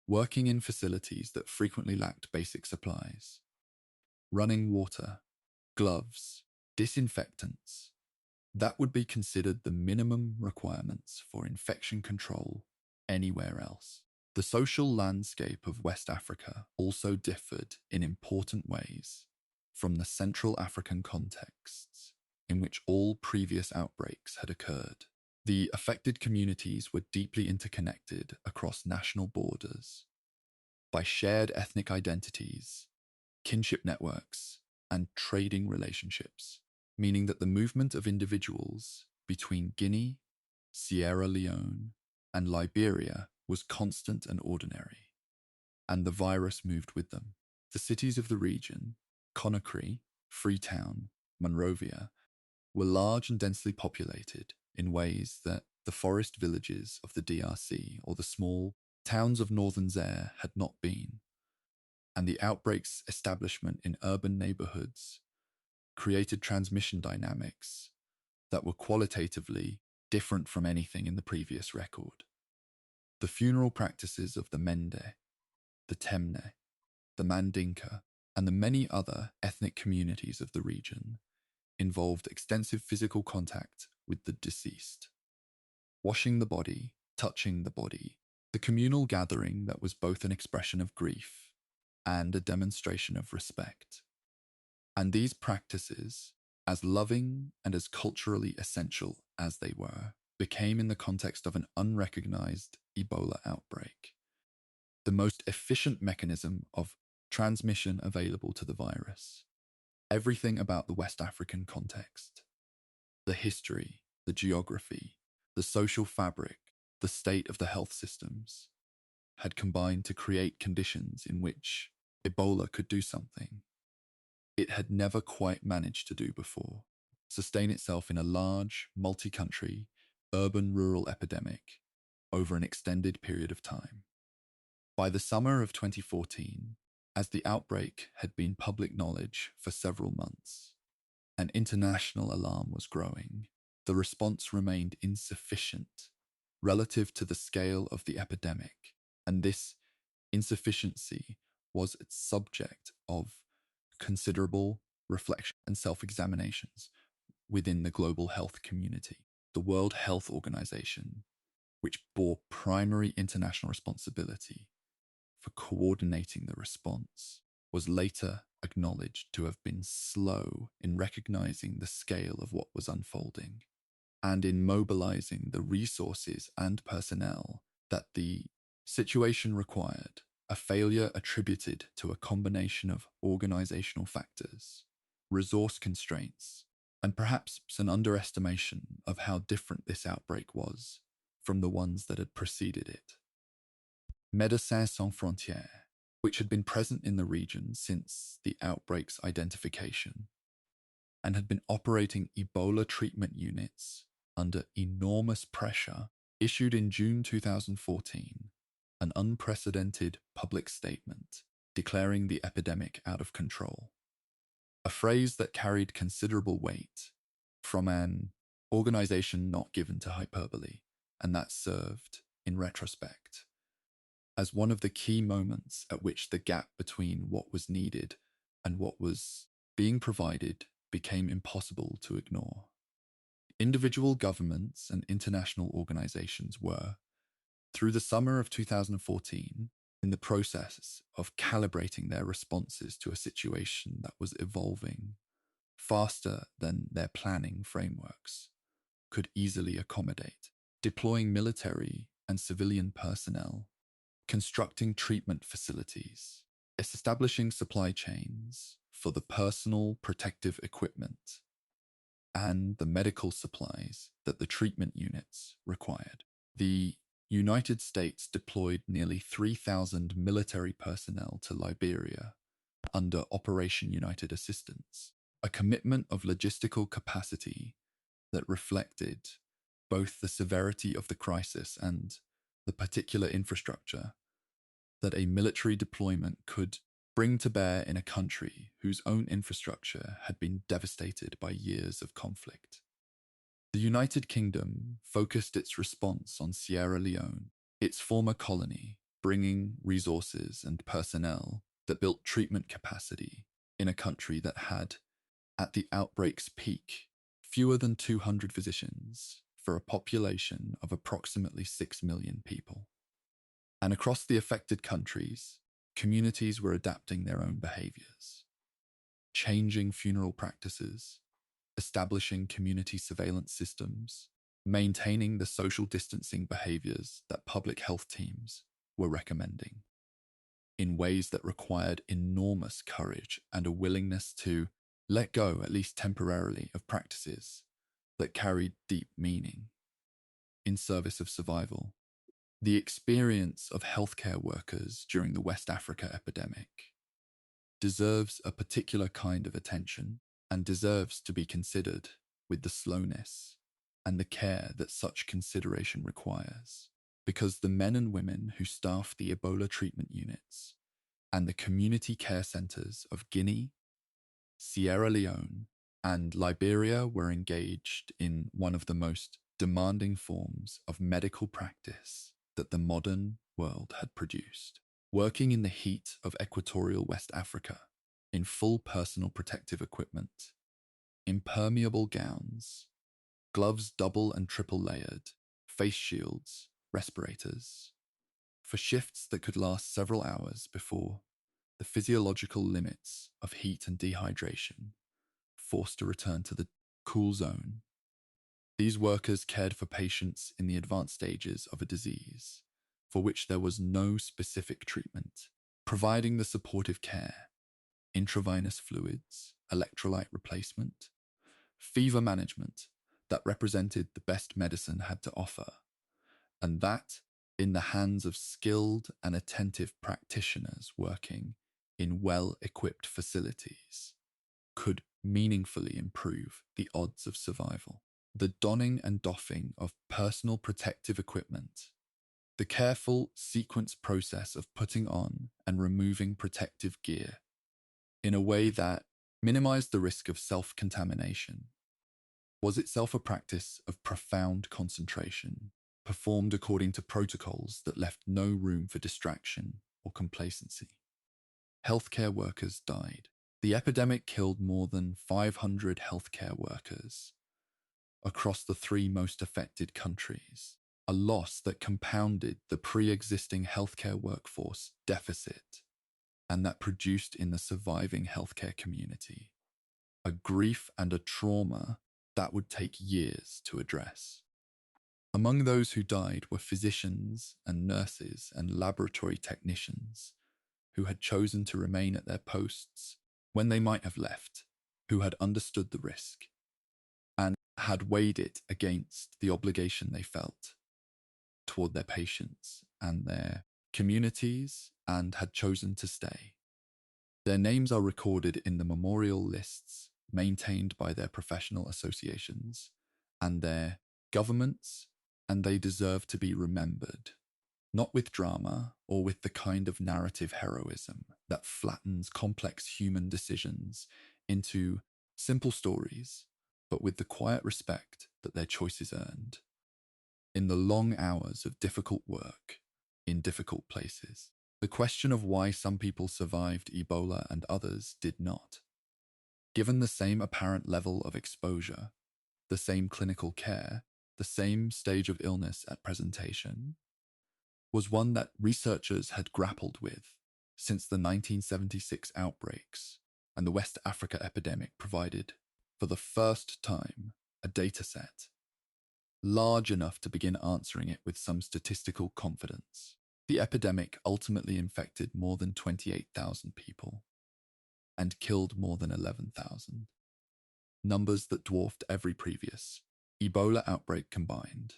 working in facilities that frequently lacked basic supplies, running water, gloves, disinfectants. That would be considered the minimum requirements for infection control anywhere else. The social landscape of West Africa also differed in important ways from the Central African contexts in which all previous outbreaks had occurred. The affected communities were deeply interconnected across national borders by shared ethnic identities, kinship networks, and trading relationships, meaning that the movement of individuals between Guinea, Sierra Leone, and Liberia was constant and ordinary, and the virus moved with them. The cities of the region, Conakry, Freetown, Monrovia, were large and densely populated in ways that the forest villages of the DRC or the small towns of northern Zaire had not been, and the outbreak's establishment in urban neighborhoods created transmission dynamics that were qualitatively different from anything in the previous record. The funeral practices of the Mende, the Temne, the Mandinka, and the many other ethnic communities of the region involved extensive physical contact with the deceased. Washing the body, touching the body, the communal gathering that was both an expression of grief and a demonstration of respect. And these practices, as loving and as culturally essential as they were, became in the context of an unrecognized Ebola outbreak, the most efficient mechanism of transmission available to the virus. Everything about the West African context, the history, the geography, the social fabric, the state of the health systems, had combined to create conditions in which Ebola could do something it had never quite managed to do before: sustain itself in a large, multi-country, urban-rural epidemic over an extended period of time. By the summer of 2014, as the outbreak had been public knowledge for several months, and international alarm was growing, the response remained insufficient relative to the scale of the epidemic, and this insufficiency was its subject of considerable reflection and self-examinations within the global health community. The World Health Organization, which bore primary international responsibility for coordinating the response, was later acknowledged to have been slow in recognizing the scale of what was unfolding and in mobilizing the resources and personnel that the situation required, a failure attributed to a combination of organizational factors, resource constraints, and perhaps an underestimation of how different this outbreak was from the ones that had preceded it. Médecins Sans Frontières, which had been present in the region since the outbreak's identification and had been operating Ebola treatment units under enormous pressure, issued in June 2014 an unprecedented public statement declaring the epidemic out of control, a phrase that carried considerable weight from an organization not given to hyperbole, and that served, in retrospect, as one of the key moments at which the gap between what was needed and what was being provided became impossible to ignore. Individual governments and international organizations were, through the summer of 2014, in the process of calibrating their responses to a situation that was evolving faster than their planning frameworks could easily accommodate, deploying military and civilian personnel, constructing treatment facilities, establishing supply chains for the personal protective equipment and the medical supplies that the treatment units required. The United States deployed nearly 3,000 military personnel to Liberia under Operation United Assistance, a commitment of logistical capacity that reflected both the severity of the crisis and the particular infrastructure that a military deployment could bring to bear in a country whose own infrastructure had been devastated by years of conflict. The United Kingdom focused its response on Sierra Leone, its former colony, bringing resources and personnel that built treatment capacity in a country that had, at the outbreak's peak, fewer than 200 physicians for a population of approximately 6 million people. And across the affected countries, communities were adapting their own behaviors, changing funeral practices, establishing community surveillance systems, maintaining the social distancing behaviors that public health teams were recommending, in ways that required enormous courage and a willingness to let go, at least temporarily, of practices that carried deep meaning in service of survival. The experience of healthcare workers during the West Africa epidemic deserves a particular kind of attention and deserves to be considered with the slowness and the care that such consideration requires, because the men and women who staff the Ebola treatment units and the community care centres of Guinea, Sierra Leone, and Liberia were engaged in one of the most demanding forms of medical practice that the modern world had produced, working in the heat of equatorial West Africa in full personal protective equipment, impermeable gowns, gloves double and triple layered, face shields, respirators, for shifts that could last several hours before the physiological limits of heat and dehydration forced to return to the cool zone. These workers cared for patients in the advanced stages of a disease for which there was no specific treatment, providing the supportive care, intravenous fluids, electrolyte replacement, fever management that represented the best medicine had to offer, and that in the hands of skilled and attentive practitioners working in well-equipped facilities could meaningfully improve the odds of survival. The donning and doffing of personal protective equipment, the careful sequence process of putting on and removing protective gear in a way that minimized the risk of self-contamination, was itself a practice of profound concentration, performed according to protocols that left no room for distraction or complacency. Healthcare workers died. The epidemic killed more than 500 healthcare workers across the three most affected countries, a loss that compounded the pre-existing healthcare workforce deficit and that produced in the surviving healthcare community a grief and a trauma that would take years to address. Among those who died were physicians and nurses and laboratory technicians who had chosen to remain at their posts when they might have left, who had understood the risk and had weighed it against the obligation they felt toward their patients and their communities and had chosen to stay. Their names are recorded in the memorial lists maintained by their professional associations and their governments, and they deserve to be remembered, not with drama or with the kind of narrative heroism that flattens complex human decisions into simple stories, but with the quiet respect that their choices earned. In the long hours of difficult work, in difficult places, the question of why some people survived Ebola and others did not, given the same apparent level of exposure, the same clinical care, the same stage of illness at presentation, was one that researchers had grappled with since the 1976 outbreaks, and the West Africa epidemic provided, for the first time, a dataset large enough to begin answering it with some statistical confidence. The epidemic ultimately infected more than 28,000 people and killed more than 11,000, numbers that dwarfed every previous Ebola outbreak combined,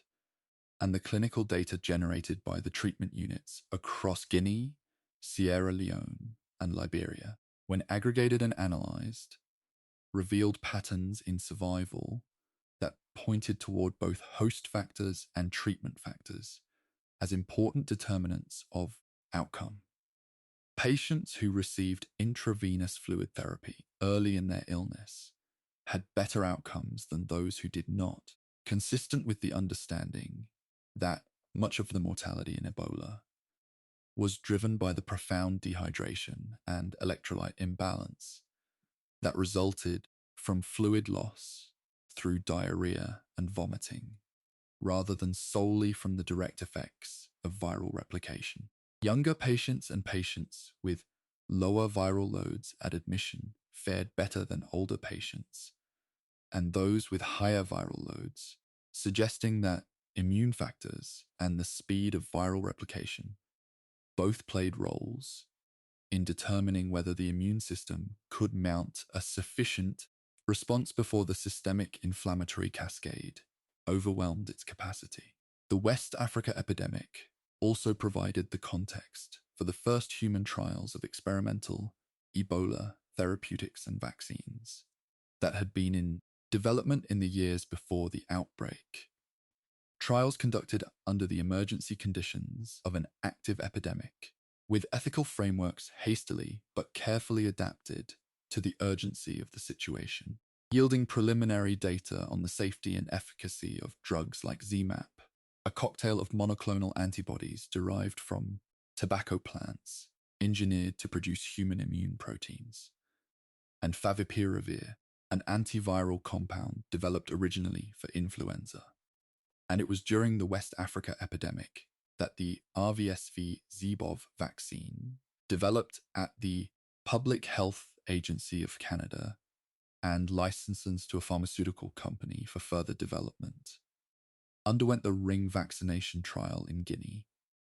and the clinical data generated by the treatment units across Guinea, Sierra Leone, and Liberia, when aggregated and analysed, revealed patterns in survival that pointed toward both host factors and treatment factors as important determinants of outcome. Patients who received intravenous fluid therapy early in their illness had better outcomes than those who did not, consistent with the understanding that much of the mortality in Ebola was driven by the profound dehydration and electrolyte imbalance that resulted from fluid loss through diarrhea and vomiting, rather than solely from the direct effects of viral replication. Younger patients and patients with lower viral loads at admission fared better than older patients, and those with higher viral loads, suggesting that immune factors and the speed of viral replication both played roles in determining whether the immune system could mount a sufficient response before the systemic inflammatory cascade overwhelmed its capacity. The West Africa epidemic also provided the context for the first human trials of experimental Ebola therapeutics and vaccines that had been in development in the years before the outbreak. Trials conducted under the emergency conditions of an active epidemic, with ethical frameworks hastily but carefully adapted to the urgency of the situation, yielding preliminary data on the safety and efficacy of drugs like ZMapp, a cocktail of monoclonal antibodies derived from tobacco plants engineered to produce human immune proteins, and favipiravir, an antiviral compound developed originally for influenza. And it was during the West Africa epidemic that the RVSV-ZBOV vaccine, developed at the Public Health Agency of Canada and licensed to a pharmaceutical company for further development, underwent the ring vaccination trial in Guinea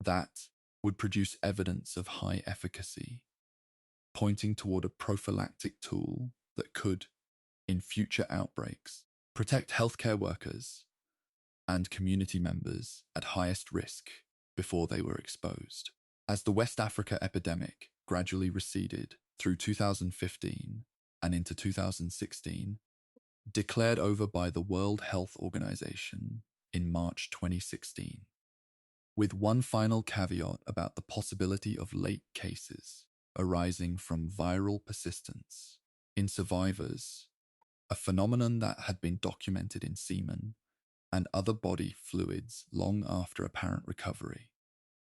that would produce evidence of high efficacy, pointing toward a prophylactic tool that could, in future outbreaks, protect healthcare workers and community members at highest risk before they were exposed. As the West Africa epidemic gradually receded through 2015 and into 2016, declared over by the World Health Organization in March 2016, with one final caveat about the possibility of late cases arising from viral persistence in survivors, a phenomenon that had been documented in semen and other body fluids long after apparent recovery.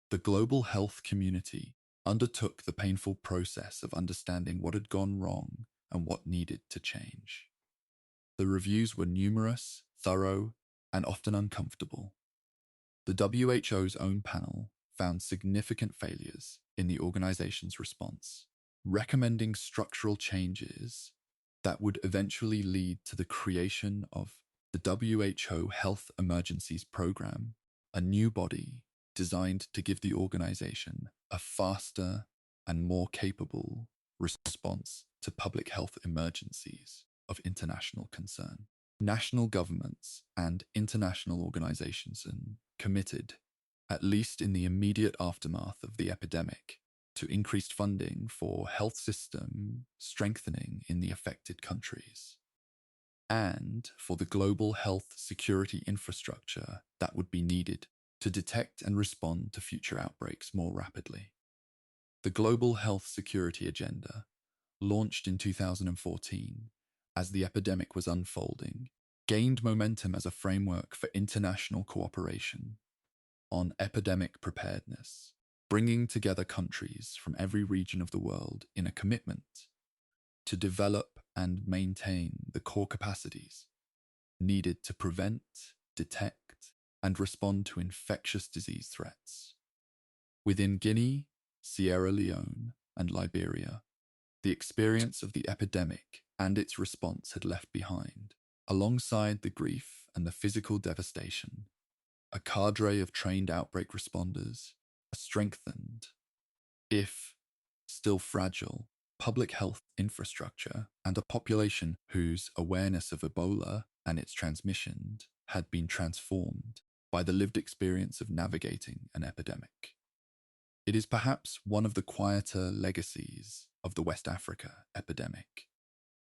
The global health community undertook the painful process of understanding what had gone wrong and what needed to change. The reviews were numerous, thorough, and often uncomfortable. The WHO's own panel found significant failures in the organization's response, recommending structural changes that would eventually lead to the creation of the WHO Health Emergencies Program, a new body designed to give the organization a faster and more capable response to public health emergencies of international concern. National governments and international organizations committed, at least in the immediate aftermath of the epidemic, to increased funding for health system strengthening in the affected countries, and for the global health security infrastructure that would be needed to detect and respond to future outbreaks more rapidly. The Global Health Security Agenda, launched in 2014 as the epidemic was unfolding, gained momentum as a framework for international cooperation on epidemic preparedness, bringing together countries from every region of the world in a commitment to develop and maintain the core capacities needed to prevent, detect, and respond to infectious disease threats. Within Guinea, Sierra Leone, and Liberia, the experience of the epidemic and its response had left behind, alongside the grief and the physical devastation, a cadre of trained outbreak responders, a strengthened, if still fragile, public health infrastructure, and a population whose awareness of Ebola and its transmission had been transformed by the lived experience of navigating an epidemic. It is perhaps one of the quieter legacies of the West Africa epidemic,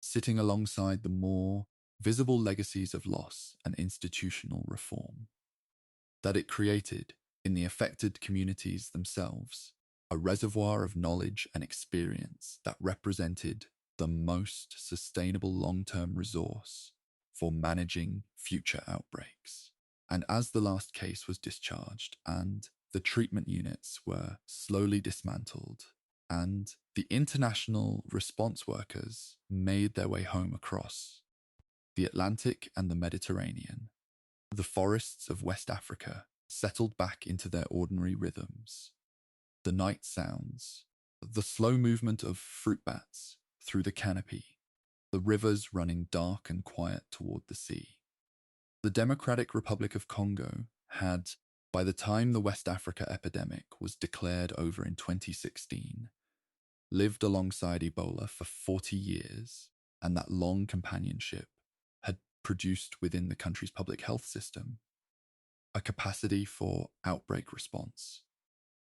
sitting alongside the more visible legacies of loss and institutional reform, that it created in the affected communities themselves a reservoir of knowledge and experience that represented the most sustainable long-term resource for managing future outbreaks. And as the last case was discharged and the treatment units were slowly dismantled, and the international response workers made their way home across the Atlantic and the Mediterranean, the forests of West Africa settled back into their ordinary rhythms. The night sounds, the slow movement of fruit bats through the canopy, the rivers running dark and quiet toward the sea. The Democratic Republic of Congo had, by the time the West Africa epidemic was declared over in 2016, lived alongside Ebola for 40 years, and that long companionship had produced within the country's public health system a capacity for outbreak response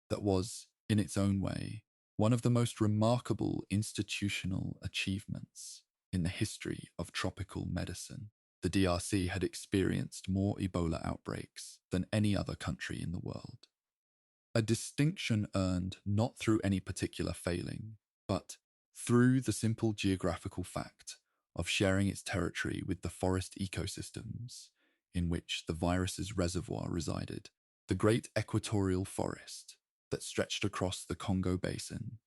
that was, in its own way, one of the most remarkable institutional achievements in the history of tropical medicine. The DRC had experienced more Ebola outbreaks than any other country in the world. A distinction earned not through any particular failing, but through the simple geographical fact of sharing its territory with the forest ecosystems in which the virus's reservoir resided. The great equatorial forest that stretched across the Congo basin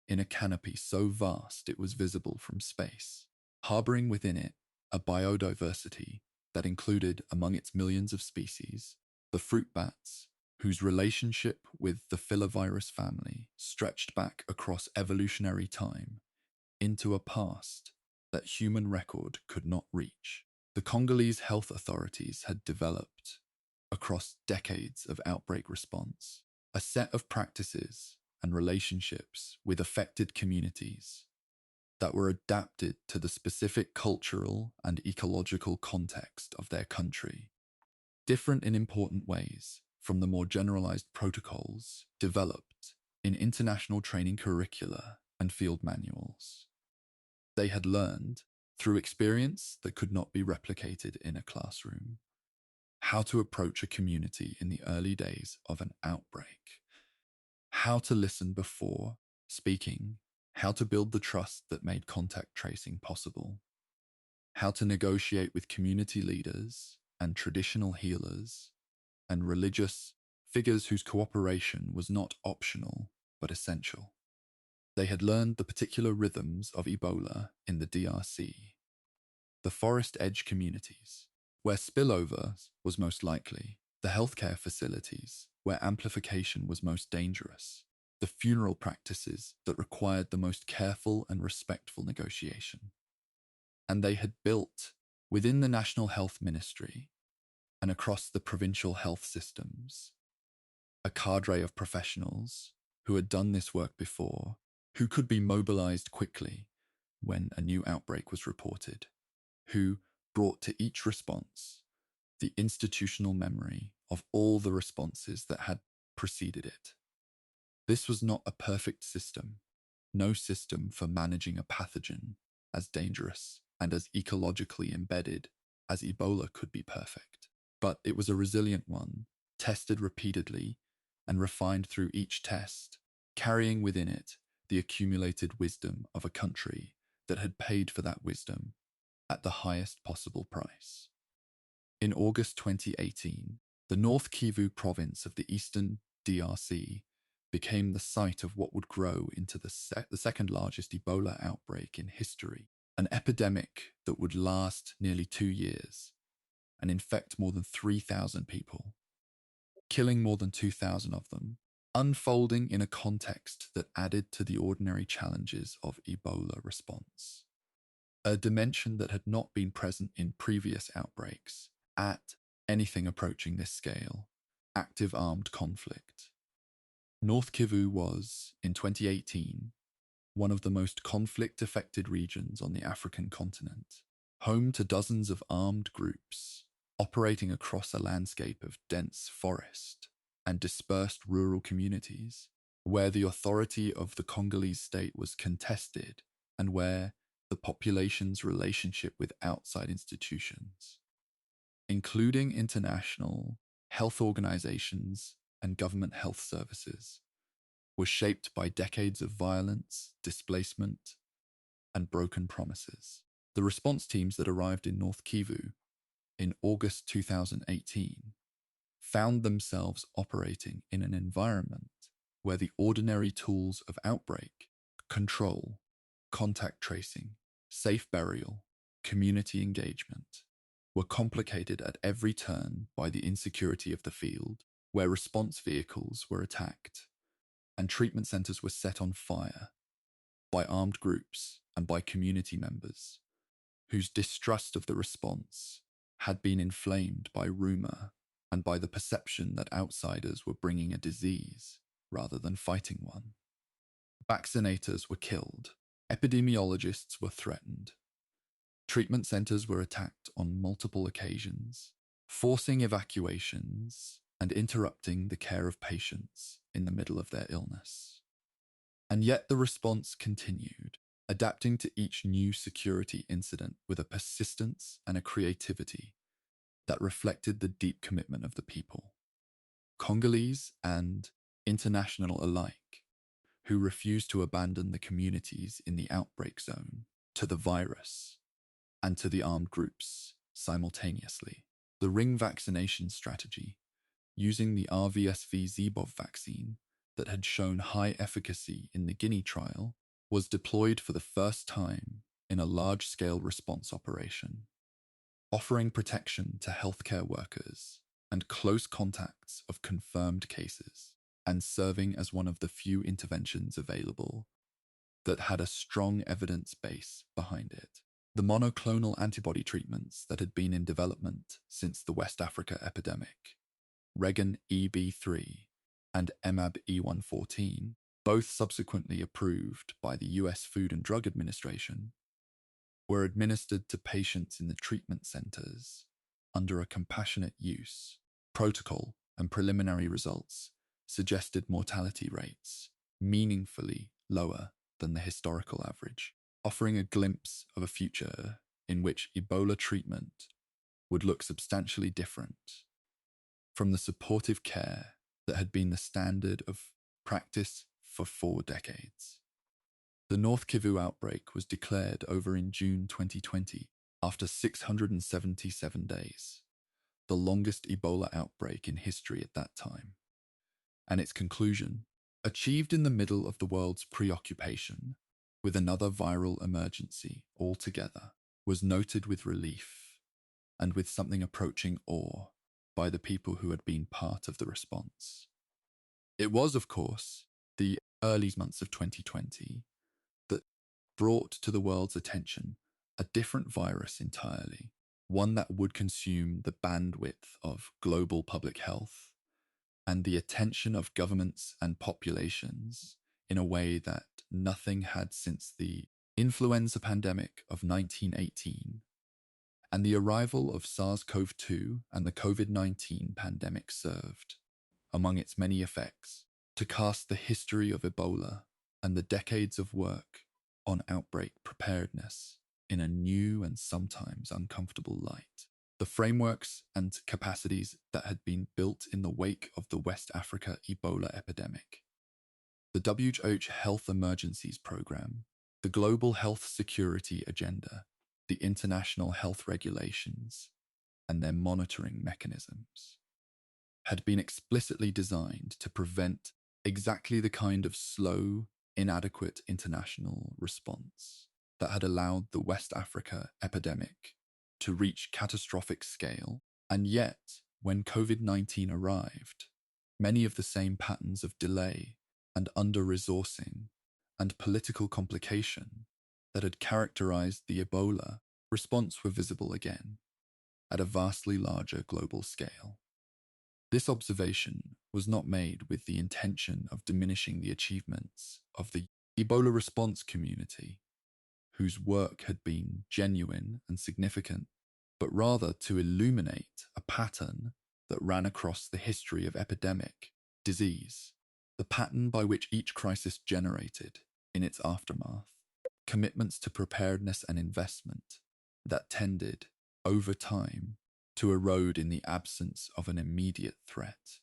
in a canopy so vast it was visible from space, harboring within it a biodiversity that included, among its millions of species, the fruit bats, whose relationship with the filovirus family stretched back across evolutionary time into a past that human record could not reach. The Congolese health authorities had developed, across decades of outbreak response, a set of practices and relationships with affected communities that were adapted to the specific cultural and ecological context of their country, different in important ways from the more generalized protocols developed in international training curricula and field manuals. They had learned, through experience that could not be replicated in a classroom, how to approach a community in the early days of an outbreak, how to listen before speaking, how to build the trust that made contact tracing possible, how to negotiate with community leaders and traditional healers and religious figures whose cooperation was not optional but essential. They had learned the particular rhythms of Ebola in the DRC, the forest edge communities, where spillover was most likely, the healthcare facilities, where amplification was most dangerous, the funeral practices that required the most careful and respectful negotiation. And they had built, within the National Health Ministry and across the provincial health systems, a cadre of professionals who had done this work before, who could be mobilized quickly when a new outbreak was reported, who brought to each response the institutional memory of all the responses that had preceded it. This was not a perfect system, no system for managing a pathogen as dangerous and as ecologically embedded as Ebola could be perfect, but it was a resilient one, tested repeatedly and refined through each test, carrying within it the accumulated wisdom of a country that had paid for that wisdom at the highest possible price. In August 2018, the North Kivu province of the eastern DRC became the site of what would grow into the second largest Ebola outbreak in history, an epidemic that would last nearly 2 years and infect more than 3,000 people, killing more than 2,000 of them, unfolding in a context that added to the ordinary challenges of Ebola response. A dimension that had not been present in previous outbreaks at anything approaching this scale, active armed conflict. North Kivu was, in 2018, one of the most conflict-affected regions on the African continent, home to dozens of armed groups operating across a landscape of dense forest and dispersed rural communities, where the authority of the Congolese state was contested and where the population's relationship with outside institutions, including international health organizations and government health services, was shaped by decades of violence, displacement, and broken promises. The response teams that arrived in North Kivu in August 2018 found themselves operating in an environment where the ordinary tools of outbreak, control, contact tracing, safe burial, community engagement were complicated at every turn by the insecurity of the field, where response vehicles were attacked and treatment centers were set on fire by armed groups and by community members whose distrust of the response had been inflamed by rumor and by the perception that outsiders were bringing a disease rather than fighting one. Vaccinators were killed, epidemiologists were threatened, treatment centers were attacked on multiple occasions, forcing evacuations and interrupting the care of patients in the middle of their illness. And yet the response continued, adapting to each new security incident with a persistence and a creativity that reflected the deep commitment of the people, Congolese and international alike, who refused to abandon the communities in the outbreak zone to the virus and to the armed groups simultaneously. The ring vaccination strategy, using the RVSV-ZBOV vaccine that had shown high efficacy in the Guinea trial, was deployed for the first time in a large-scale response operation, offering protection to healthcare workers and close contacts of confirmed cases, and serving as one of the few interventions available that had a strong evidence base behind it. The monoclonal antibody treatments that had been in development since the West Africa epidemic, Regan EB3 and MAB E114, both subsequently approved by the US Food and Drug Administration, were administered to patients in the treatment centers under a compassionate use protocol, and preliminary results suggested mortality rates meaningfully lower than the historical average, offering a glimpse of a future in which Ebola treatment would look substantially different from the supportive care that had been the standard of practice for 4 decades. The North Kivu outbreak was declared over in June 2020 after 677 days, the longest Ebola outbreak in history at that time. And its conclusion, achieved in the middle of the world's preoccupation with another viral emergency altogether, was noted with relief and with something approaching awe by the people who had been part of the response. It was, of course, the early months of 2020 that brought to the world's attention a different virus entirely, one that would consume the bandwidth of global public health and the attention of governments and populations in a way that nothing had since the influenza pandemic of 1918 and the arrival of SARS-CoV-2 and the COVID-19 pandemic served, among its many effects, to cast the history of Ebola and the decades of work on outbreak preparedness in a new and sometimes uncomfortable light. The frameworks and capacities that had been built in the wake of the West Africa Ebola epidemic, the WHO Health Emergencies Programme, the Global Health Security Agenda, the international health regulations, and their monitoring mechanisms, had been explicitly designed to prevent exactly the kind of slow, inadequate international response that had allowed the West Africa epidemic to reach catastrophic scale. And yet, when COVID-19 arrived, many of the same patterns of delay and under-resourcing and political complication that had characterized the Ebola response were visible again, at a vastly larger global scale. This observation was not made with the intention of diminishing the achievements of the Ebola response community, whose work had been genuine and significant, but rather to illuminate a pattern that ran across the history of epidemic disease, the pattern by which each crisis generated, in its aftermath, commitments to preparedness and investment that tended, over time, to erode in the absence of an immediate threat,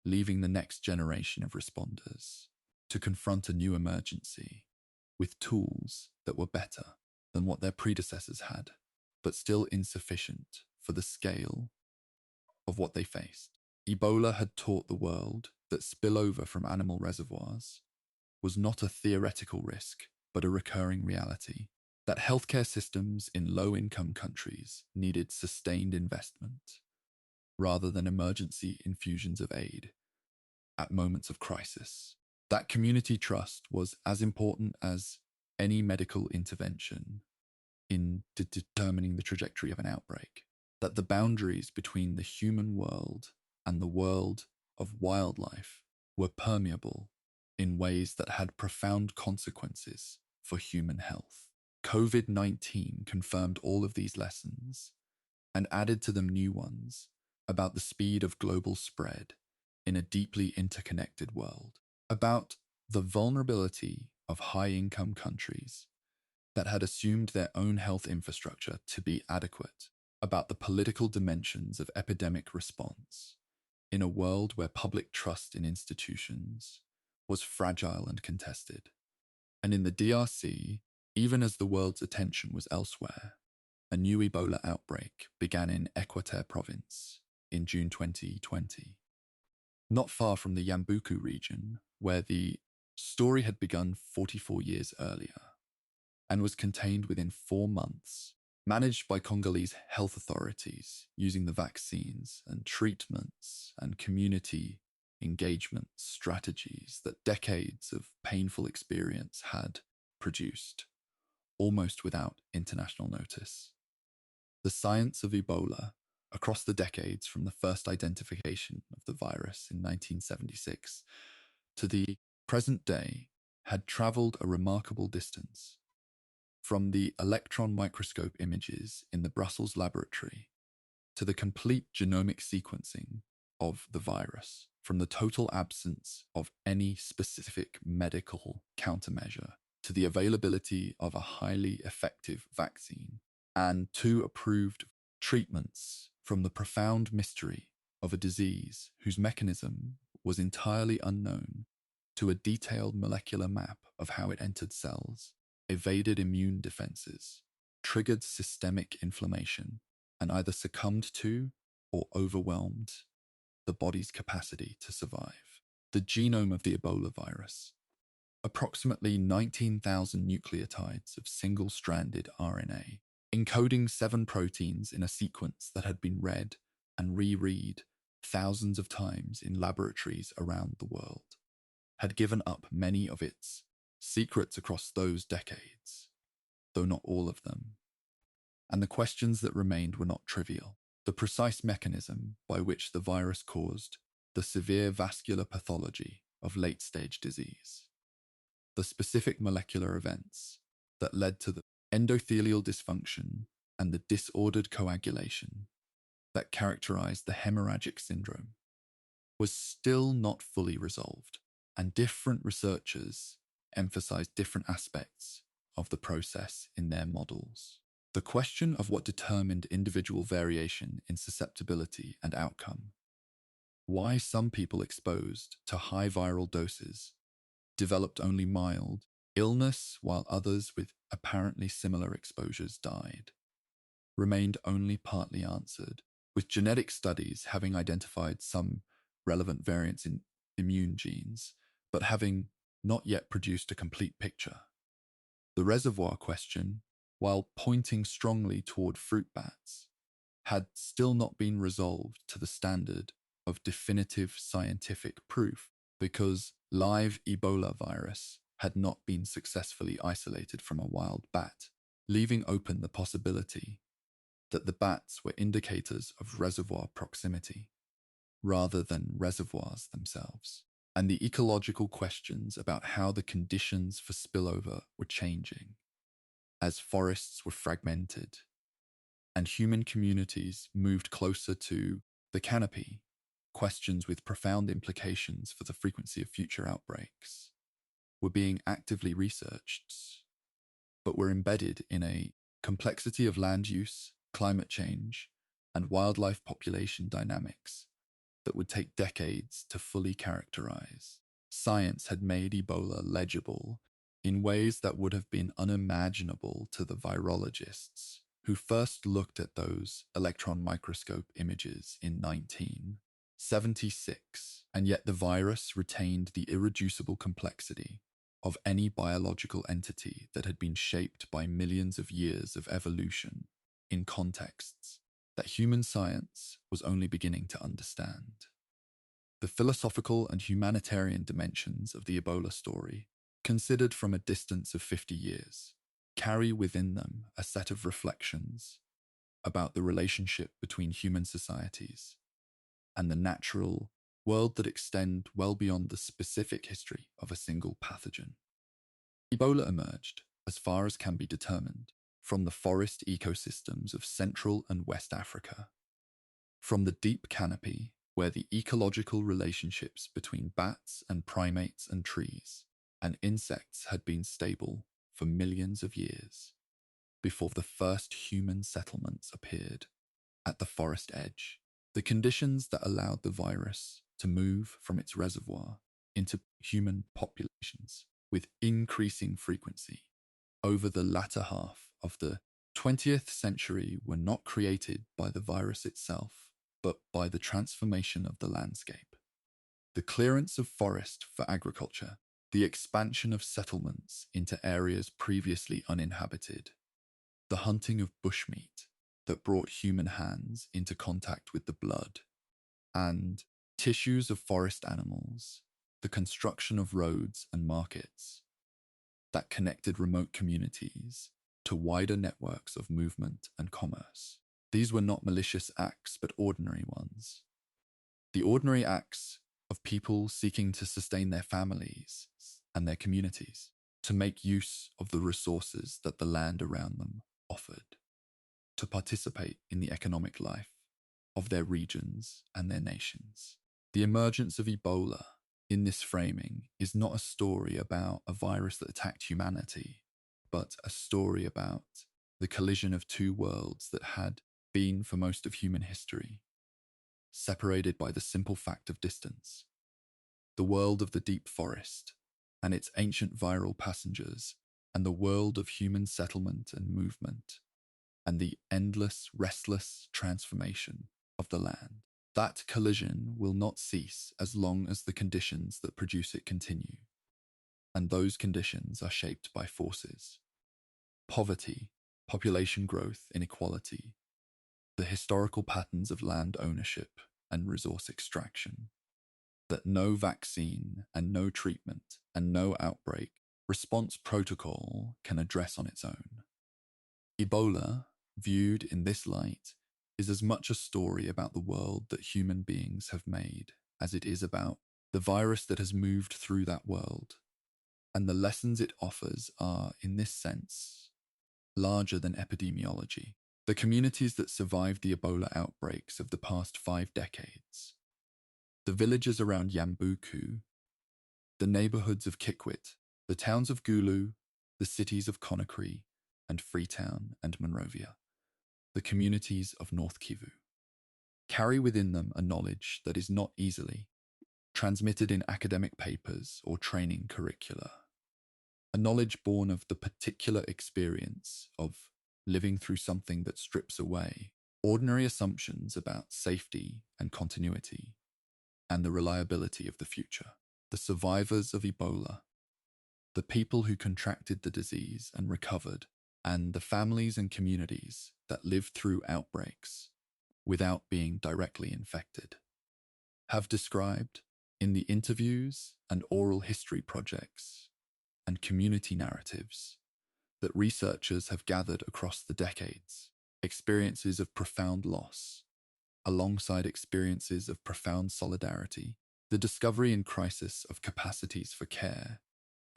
leaving the next generation of responders to confront a new emergency with tools that were better than what their predecessors had, but still insufficient for the scale of what they faced. Ebola had taught the world that spillover from animal reservoirs was not a theoretical risk, but a recurring reality, that healthcare systems in low-income countries needed sustained investment rather than emergency infusions of aid at moments of crisis. That community trust was as important as any medical intervention in determining the trajectory of an outbreak, that the boundaries between the human world and the world of wildlife were permeable in ways that had profound consequences for human health. COVID-19 confirmed all of these lessons and added to them new ones about the speed of global spread in a deeply interconnected world, about the vulnerability of high-income countries that had assumed their own health infrastructure to be adequate, about the political dimensions of epidemic response in a world where public trust in institutions was fragile and contested. And in the DRC, even as the world's attention was elsewhere, a new Ebola outbreak began in Equateur province in June 2020. Not far from the Yambuku region, where the story had begun 44 years earlier and was contained within 4 months, managed by Congolese health authorities using the vaccines and treatments and community engagement strategies that decades of painful experience had produced, almost without international notice. The science of Ebola, across the decades from the first identification of the virus in 1976 to the present day, had traveled a remarkable distance. From the electron microscope images in the Brussels laboratory to the complete genomic sequencing of the virus, from the total absence of any specific medical countermeasure to the availability of a highly effective vaccine and 2 approved treatments, from the profound mystery of a disease whose mechanism was entirely unknown to a detailed molecular map of how it entered cells, evaded immune defenses, triggered systemic inflammation, and either succumbed to or overwhelmed the body's capacity to survive. The genome of the Ebola virus, approximately 19,000 nucleotides of single-stranded RNA, encoding 7 proteins in a sequence that had been read and reread thousands of times in laboratories around the world, had given up many of its secrets across those decades, though not all of them. And the questions that remained were not trivial. The precise mechanism by which the virus caused the severe vascular pathology of late-stage disease, the specific molecular events that led to the endothelial dysfunction and the disordered coagulation that characterized the hemorrhagic syndrome, was still not fully resolved, and different researchers emphasized different aspects of the process in their models. The question of what determined individual variation in susceptibility and outcome, why some people exposed to high viral doses developed only mild illness while others with apparently similar exposures died, remained only partly answered, with genetic studies having identified some relevant variants in immune genes, but having not yet produced a complete picture. The reservoir question, while pointing strongly toward fruit bats, had still not been resolved to the standard of definitive scientific proof, because live Ebola virus had not been successfully isolated from a wild bat, leaving open the possibility that the bats were indicators of reservoir proximity, rather than reservoirs themselves, and the ecological questions about how the conditions for spillover were changing, as forests were fragmented, and human communities moved closer to the canopy, questions with profound implications for the frequency of future outbreaks, were being actively researched, but were embedded in a complexity of land use, climate change, and wildlife population dynamics that would take decades to fully characterize. Science had made Ebola legible in ways that would have been unimaginable to the virologists who first looked at those electron microscope images in 1976, and yet the virus retained the irreducible complexity of any biological entity that had been shaped by millions of years of evolution in contexts that human science was only beginning to understand. The philosophical and humanitarian dimensions of the Ebola story, considered from a distance of 50 years, carry within them a set of reflections about the relationship between human societies and the natural world that extend well beyond the specific history of a single pathogen. Ebola emerged, as far as can be determined, from the forest ecosystems of Central and West Africa, from the deep canopy where the ecological relationships between bats and primates and trees and insects had been stable for millions of years, before the first human settlements appeared at the forest edge. The conditions that allowed the virus to move from its reservoir into human populations with increasing frequency over the latter half of the 20th century were not created by the virus itself, but by the transformation of the landscape. The clearance of forest for agriculture, the expansion of settlements into areas previously uninhabited, the hunting of bushmeat that brought human hands into contact with the blood, and tissues of forest animals, the construction of roads and markets that connected remote communities to wider networks of movement and commerce. These were not malicious acts, but ordinary ones. The ordinary acts of people seeking to sustain their families and their communities, to make use of the resources that the land around them offered, to participate in the economic life of their regions and their nations. The emergence of Ebola in this framing is not a story about a virus that attacked humanity, but a story about the collision of two worlds that had been, for most of human history, separated by the simple fact of distance. The world of the deep forest and its ancient viral passengers, and the world of human settlement and movement, and the endless, restless transformation of the land. That collision will not cease as long as the conditions that produce it continue, and those conditions are shaped by forces: poverty, population growth, inequality, the historical patterns of land ownership and resource extraction, that no vaccine and no treatment and no outbreak response protocol can address on its own. Ebola, viewed in this light, is as much a story about the world that human beings have made as it is about the virus that has moved through that world, and the lessons it offers are, in this sense, larger than epidemiology. The communities that survived the Ebola outbreaks of the past 5 decades, the villages around Yambuku, the neighborhoods of Kikwit, the towns of Gulu, the cities of Conakry and Freetown and Monrovia, the communities of North Kivu, carry within them a knowledge that is not easily transmitted in academic papers or training curricula, a knowledge born of the particular experience of living through something that strips away ordinary assumptions about safety and continuity and the reliability of the future. The survivors of Ebola, the people who contracted the disease and recovered, and the families and communities that lived through outbreaks without being directly infected, have described in the interviews and oral history projects and community narratives that researchers have gathered across the decades, experiences of profound loss, alongside experiences of profound solidarity, the discovery in crisis of capacities for care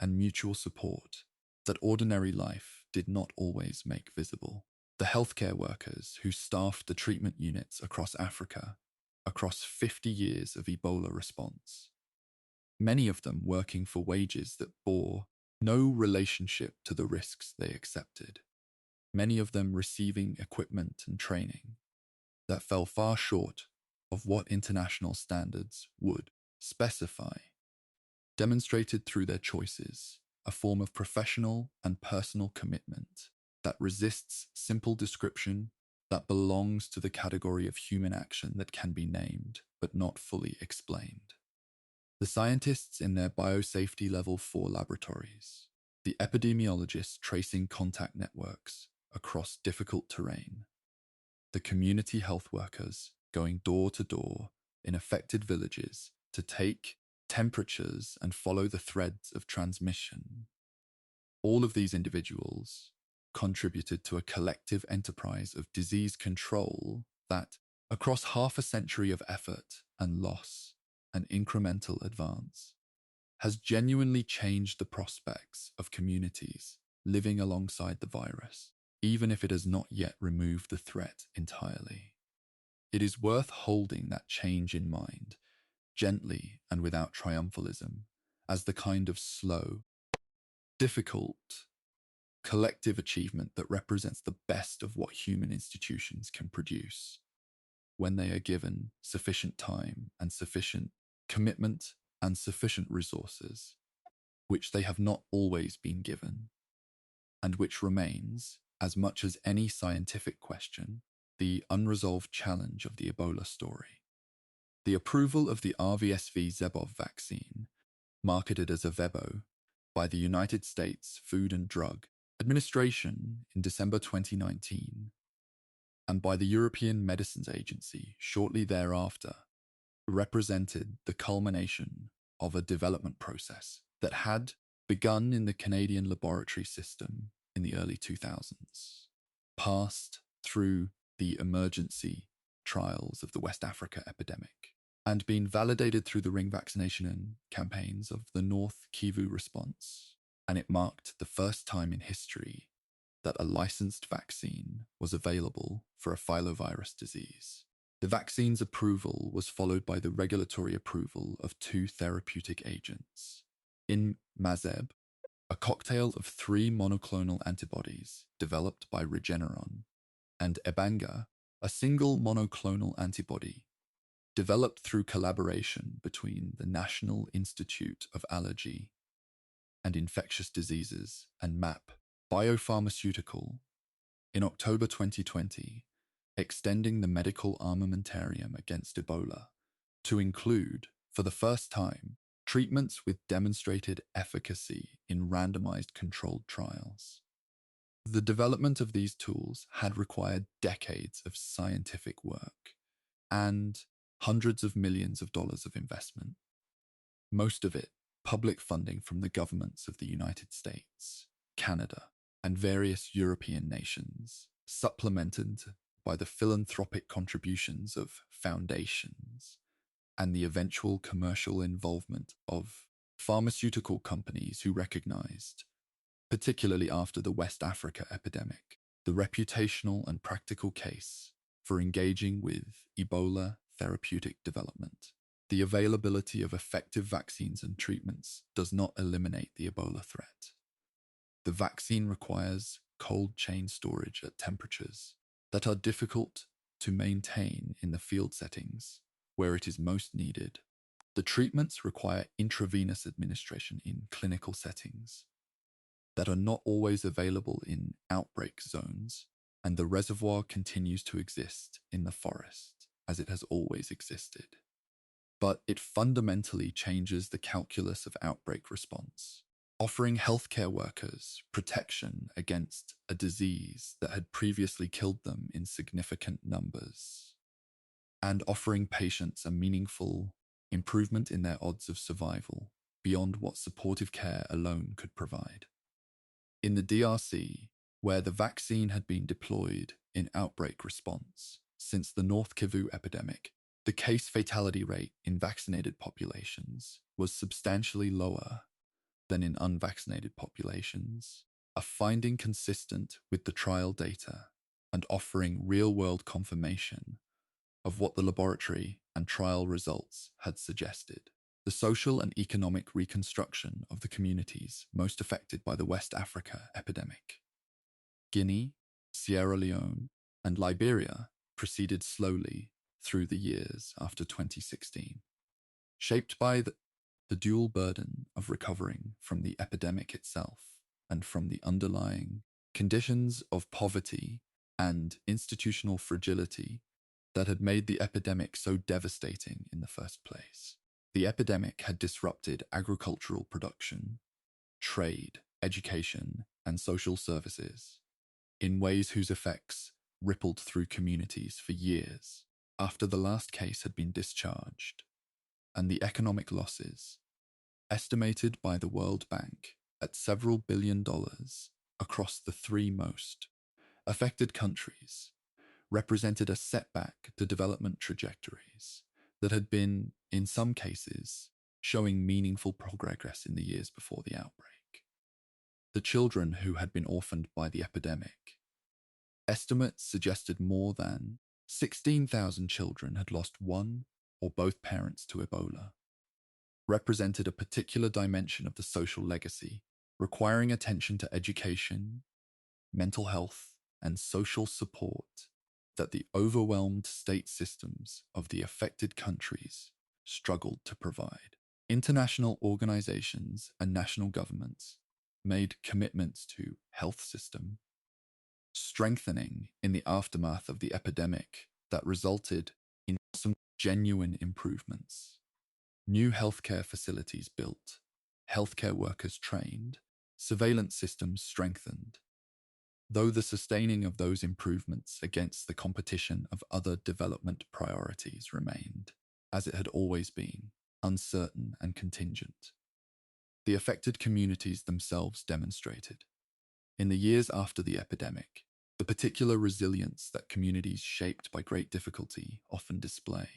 and mutual support that ordinary life did not always make visible. The healthcare workers who staffed the treatment units across Africa, across 50 years of Ebola response, many of them working for wages that bore no relationship to the risks they accepted, many of them receiving equipment and training that fell far short of what international standards would specify, demonstrated through their choices a form of professional and personal commitment that resists simple description, that belongs to the category of human action that can be named but not fully explained. The scientists in their biosafety level 4 laboratories, the epidemiologists tracing contact networks across difficult terrain, the community health workers going door to door in affected villages to take temperatures and follow the threads of transmission. All of these individuals contributed to a collective enterprise of disease control that, across half a century of effort and loss and incremental advance, has genuinely changed the prospects of communities living alongside the virus, even if it has not yet removed the threat entirely. It is worth holding that change in mind, gently and without triumphalism, as the kind of slow, difficult, collective achievement that represents the best of what human institutions can produce when they are given sufficient time and sufficient commitment and sufficient resources, which they have not always been given, and which remains, as much as any scientific question, the unresolved challenge of the Ebola story. The approval of the RVSV-Zebov vaccine, marketed as Avebo, by the United States Food and Drug Administration in December 2019, and by the European Medicines Agency shortly thereafter, represented the culmination of a development process that had begun in the Canadian laboratory system in the early 2000s, passed through the emergency trials of the West Africa epidemic, and been validated through the ring vaccination campaigns of the North Kivu response, and it marked the first time in history that a licensed vaccine was available for a filovirus disease. The vaccine's approval was followed by the regulatory approval of 2 therapeutic agents. Imazeb, a cocktail of 3 monoclonal antibodies developed by Regeneron, and Ebanga, a single monoclonal antibody developed through collaboration between the National Institute of Allergy and Infectious Diseases and MAP Biopharmaceutical, in October 2020, extending the medical armamentarium against Ebola to include, for the first time, treatments with demonstrated efficacy in randomized controlled trials. The development of these tools had required decades of scientific work and hundreds of millions of dollars of investment, most of it public funding from the governments of the United States, Canada, and various European nations, supplemented by the philanthropic contributions of foundations and the eventual commercial involvement of pharmaceutical companies who recognized, particularly after the West Africa epidemic, the reputational and practical case for engaging with Ebola therapeutic development. The availability of effective vaccines and treatments does not eliminate the Ebola threat. The vaccine requires cold chain storage at temperatures that are difficult to maintain in the field settings where it is most needed. The treatments require intravenous administration in clinical settings that are not always available in outbreak zones, and the reservoir continues to exist in the forest as it has always existed. But it fundamentally changes the calculus of outbreak response, offering healthcare workers protection against a disease that had previously killed them in significant numbers, and offering patients a meaningful improvement in their odds of survival beyond what supportive care alone could provide. In the DRC, where the vaccine had been deployed in outbreak response since the North Kivu epidemic, the case fatality rate in vaccinated populations was substantially lower than in unvaccinated populations, a finding consistent with the trial data and offering real-world confirmation of what the laboratory and trial results had suggested. The social and economic reconstruction of the communities most affected by the West Africa epidemic, Guinea, Sierra Leone, and Liberia, proceeded slowly through the years after 2016, shaped by The dual burden of recovering from the epidemic itself and from the underlying conditions of poverty and institutional fragility that had made the epidemic so devastating in the first place. The epidemic had disrupted agricultural production, trade, education, and social services in ways whose effects rippled through communities for years after the last case had been discharged, and the economic losses, estimated by the World Bank at several $billions across the three most affected countries, represented a setback to development trajectories that had been, in some cases, showing meaningful progress in the years before the outbreak. The children who had been orphaned by the epidemic, estimates suggested more than 16,000 children had lost one or both parents to Ebola, represented a particular dimension of the social legacy, requiring attention to education, mental health, and social support that the overwhelmed state systems of the affected countries struggled to provide. International organizations and national governments made commitments to health system strengthening in the aftermath of the epidemic that resulted in some genuine improvements. New healthcare facilities built, healthcare workers trained, surveillance systems strengthened, though the sustaining of those improvements against the competition of other development priorities remained, as it had always been, uncertain and contingent. The affected communities themselves demonstrated, in the years after the epidemic, the particular resilience that communities shaped by great difficulty often display.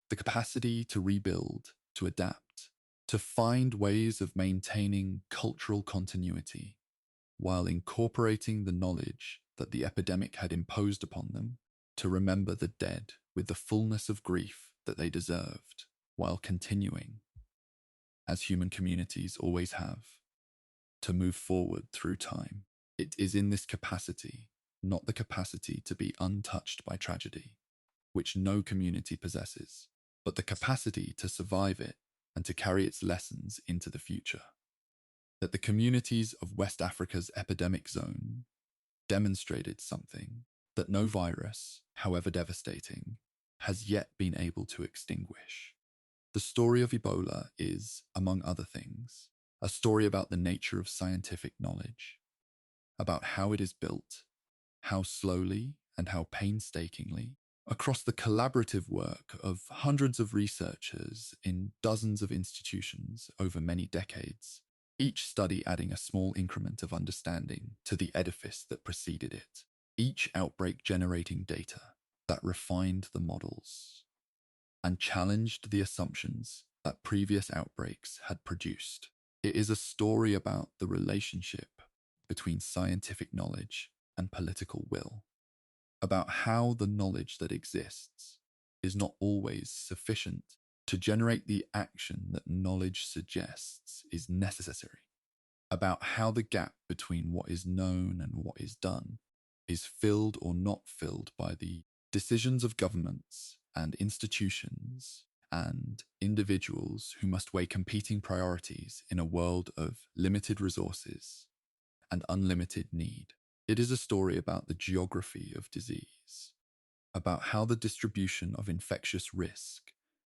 The capacity to rebuild, to adapt, to find ways of maintaining cultural continuity, while incorporating the knowledge that the epidemic had imposed upon them, to remember the dead with the fullness of grief that they deserved, while continuing, as human communities always have, to move forward through time. It is in this capacity, not the capacity to be untouched by tragedy, which no community possesses, but the capacity to survive it and to carry its lessons into the future, that the communities of West Africa's epidemic zone demonstrated something that no virus, however devastating, has yet been able to extinguish. The story of Ebola is, among other things, a story about the nature of scientific knowledge, about how it is built, how slowly and how painstakingly, across the collaborative work of hundreds of researchers in dozens of institutions over many decades, each study adding a small increment of understanding to the edifice that preceded it, each outbreak generating data that refined the models and challenged the assumptions that previous outbreaks had produced. It is a story about the relationship between scientific knowledge and political will, about how the knowledge that exists is not always sufficient to generate the action that knowledge suggests is necessary, about how the gap between what is known and what is done is filled or not filled by the decisions of governments and institutions and individuals who must weigh competing priorities in a world of limited resources and unlimited need. It is a story about the geography of disease, about how the distribution of infectious risk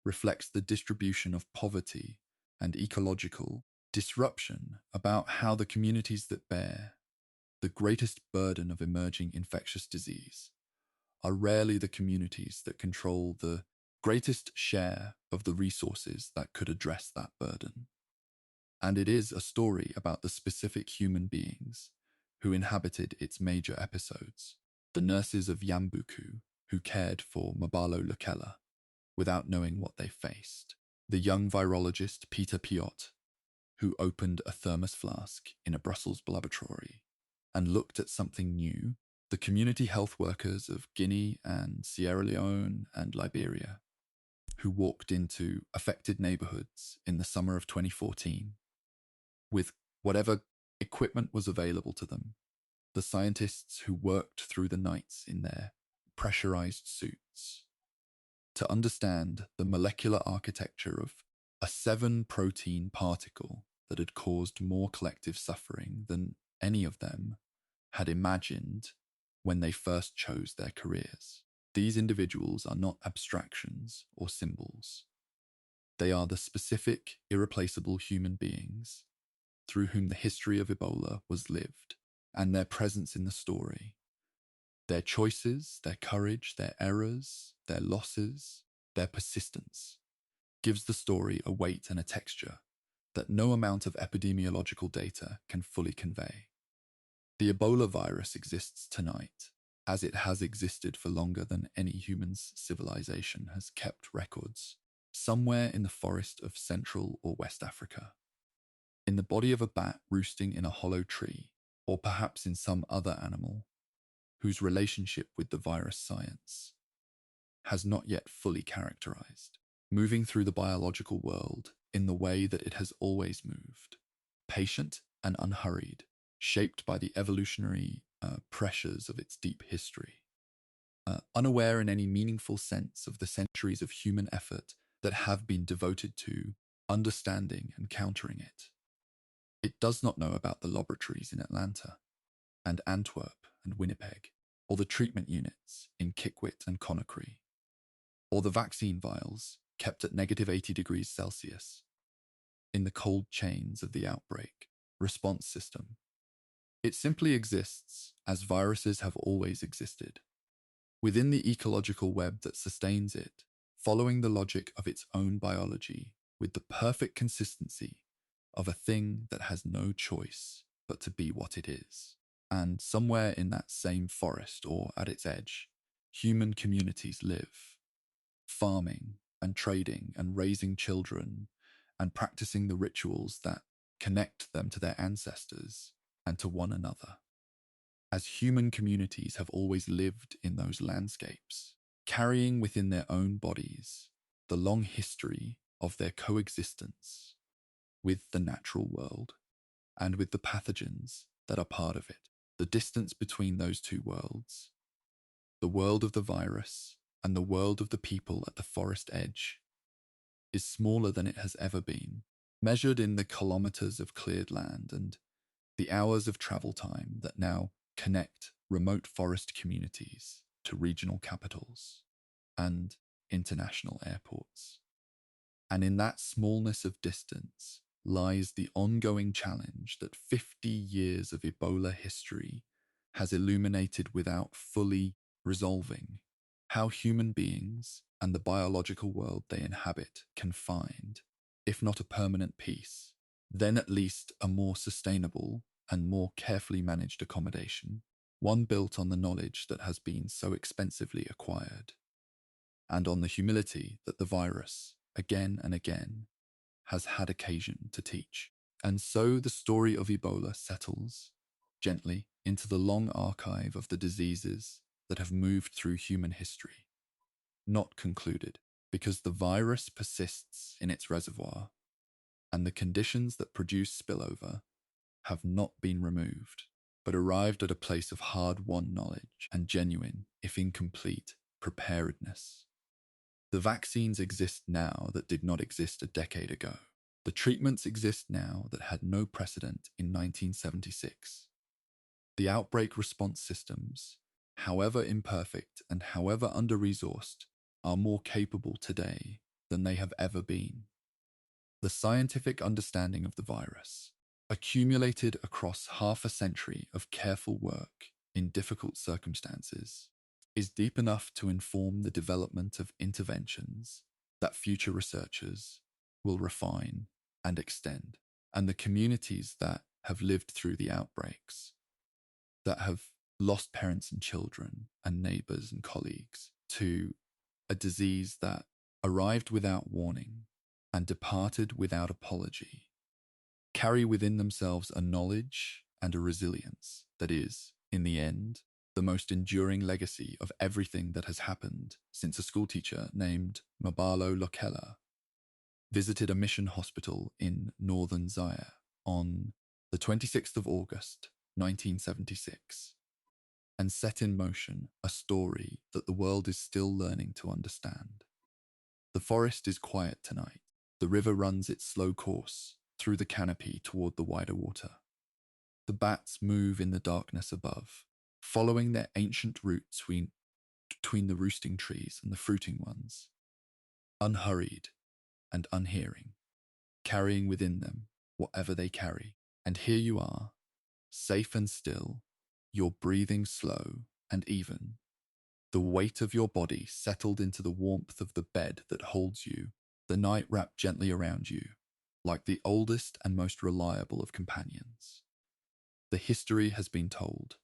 reflects the distribution of poverty and ecological disruption, about how the communities that bear the greatest burden of emerging infectious disease are rarely the communities that control the greatest share of the resources that could address that burden. And it is a story about the specific human beings who inhabited its major episodes, the nurses of Yambuku who cared for Mabalo Lukela without knowing what they faced, the young virologist Peter Piot who opened a thermos flask in a Brussels laboratory and looked at something new, the community health workers of Guinea and Sierra Leone and Liberia who walked into affected neighborhoods in the summer of 2014 with whatever equipment was available to them, the scientists who worked through the nights in their pressurized suits to understand the molecular architecture of a 7-protein particle that had caused more collective suffering than any of them had imagined when they first chose their careers. These individuals are not abstractions or symbols. They are the specific, irreplaceable human beings through whom the history of Ebola was lived, and their presence in the story, their choices, their courage, their errors, their losses, their persistence, gives the story a weight and a texture that no amount of epidemiological data can fully convey. The Ebola virus exists tonight, as it has existed for longer than any human's civilization has kept records, somewhere in the forest of Central or West Africa, in the body of a bat roosting in a hollow tree, or perhaps in some other animal whose relationship with the virus science has not yet fully characterized, moving through the biological world in the way that it has always moved, patient and unhurried, shaped by the evolutionary pressures of its deep history, unaware in any meaningful sense of the centuries of human effort that have been devoted to understanding and countering it. It does not know about the laboratories in Atlanta and Antwerp and Winnipeg, or the treatment units in Kikwit and Conakry, or the vaccine vials kept at -80 degrees Celsius in the cold chains of the outbreak response system. It simply exists as viruses have always existed, within the ecological web that sustains it, following the logic of its own biology with the perfect consistency of a thing that has no choice but to be what it is. And somewhere in that same forest or at its edge, human communities live, farming and trading and raising children and practicing the rituals that connect them to their ancestors and to one another. As human communities have always lived in those landscapes, carrying within their own bodies the long history of their coexistence with the natural world and with the pathogens that are part of it. The distance between those two worlds, the world of the virus and the world of the people at the forest edge, is smaller than it has ever been, measured in the kilometers of cleared land and the hours of travel time that now connect remote forest communities to regional capitals and international airports. And in that smallness of distance lies the ongoing challenge that 50 years of Ebola history has illuminated without fully resolving: how human beings and the biological world they inhabit can find, if not a permanent peace, then at least a more sustainable and more carefully managed accommodation, one built on the knowledge that has been so expensively acquired, and on the humility that the virus, again and again, has had occasion to teach. And so the story of Ebola settles gently into the long archive of the diseases that have moved through human history, not concluded, because the virus persists in its reservoir, and the conditions that produce spillover have not been removed, but arrived at a place of hard-won knowledge and genuine, if incomplete, preparedness. The vaccines exist now that did not exist a decade ago. The treatments exist now that had no precedent in 1976. The outbreak response systems, however imperfect and however under-resourced, are more capable today than they have ever been. The scientific understanding of the virus, accumulated across half a century of careful work in difficult circumstances, is deep enough to inform the development of interventions that future researchers will refine and extend, and the communities that have lived through the outbreaks, that have lost parents and children and neighbors and colleagues to a disease that arrived without warning and departed without apology, carry within themselves a knowledge and a resilience that is, in the end, the most enduring legacy of everything that has happened since a schoolteacher named Mabalo Lokela visited a mission hospital in northern Zaire on the 26th of August, 1976, and set in motion a story that the world is still learning to understand. The forest is quiet tonight, The river runs its slow course through the canopy toward the wider water. The bats move in the darkness above, following their ancient route between the roosting trees and the fruiting ones, unhurried and unhearing, carrying within them whatever they carry. And here you are, safe and still, your breathing slow and even, the weight of your body settled into the warmth of the bed that holds you, the night wrapped gently around you, like the oldest and most reliable of companions. The history has been told.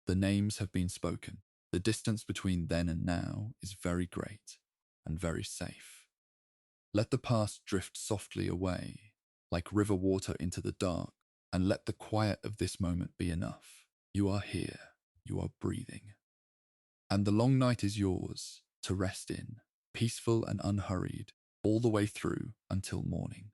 The names have been spoken. The distance between then and now is very great and very safe. Let the past drift softly away, like river water into the dark, and let the quiet of this moment be enough. You are here. You are breathing. And the long night is yours to rest in, peaceful and unhurried, all the way through until morning.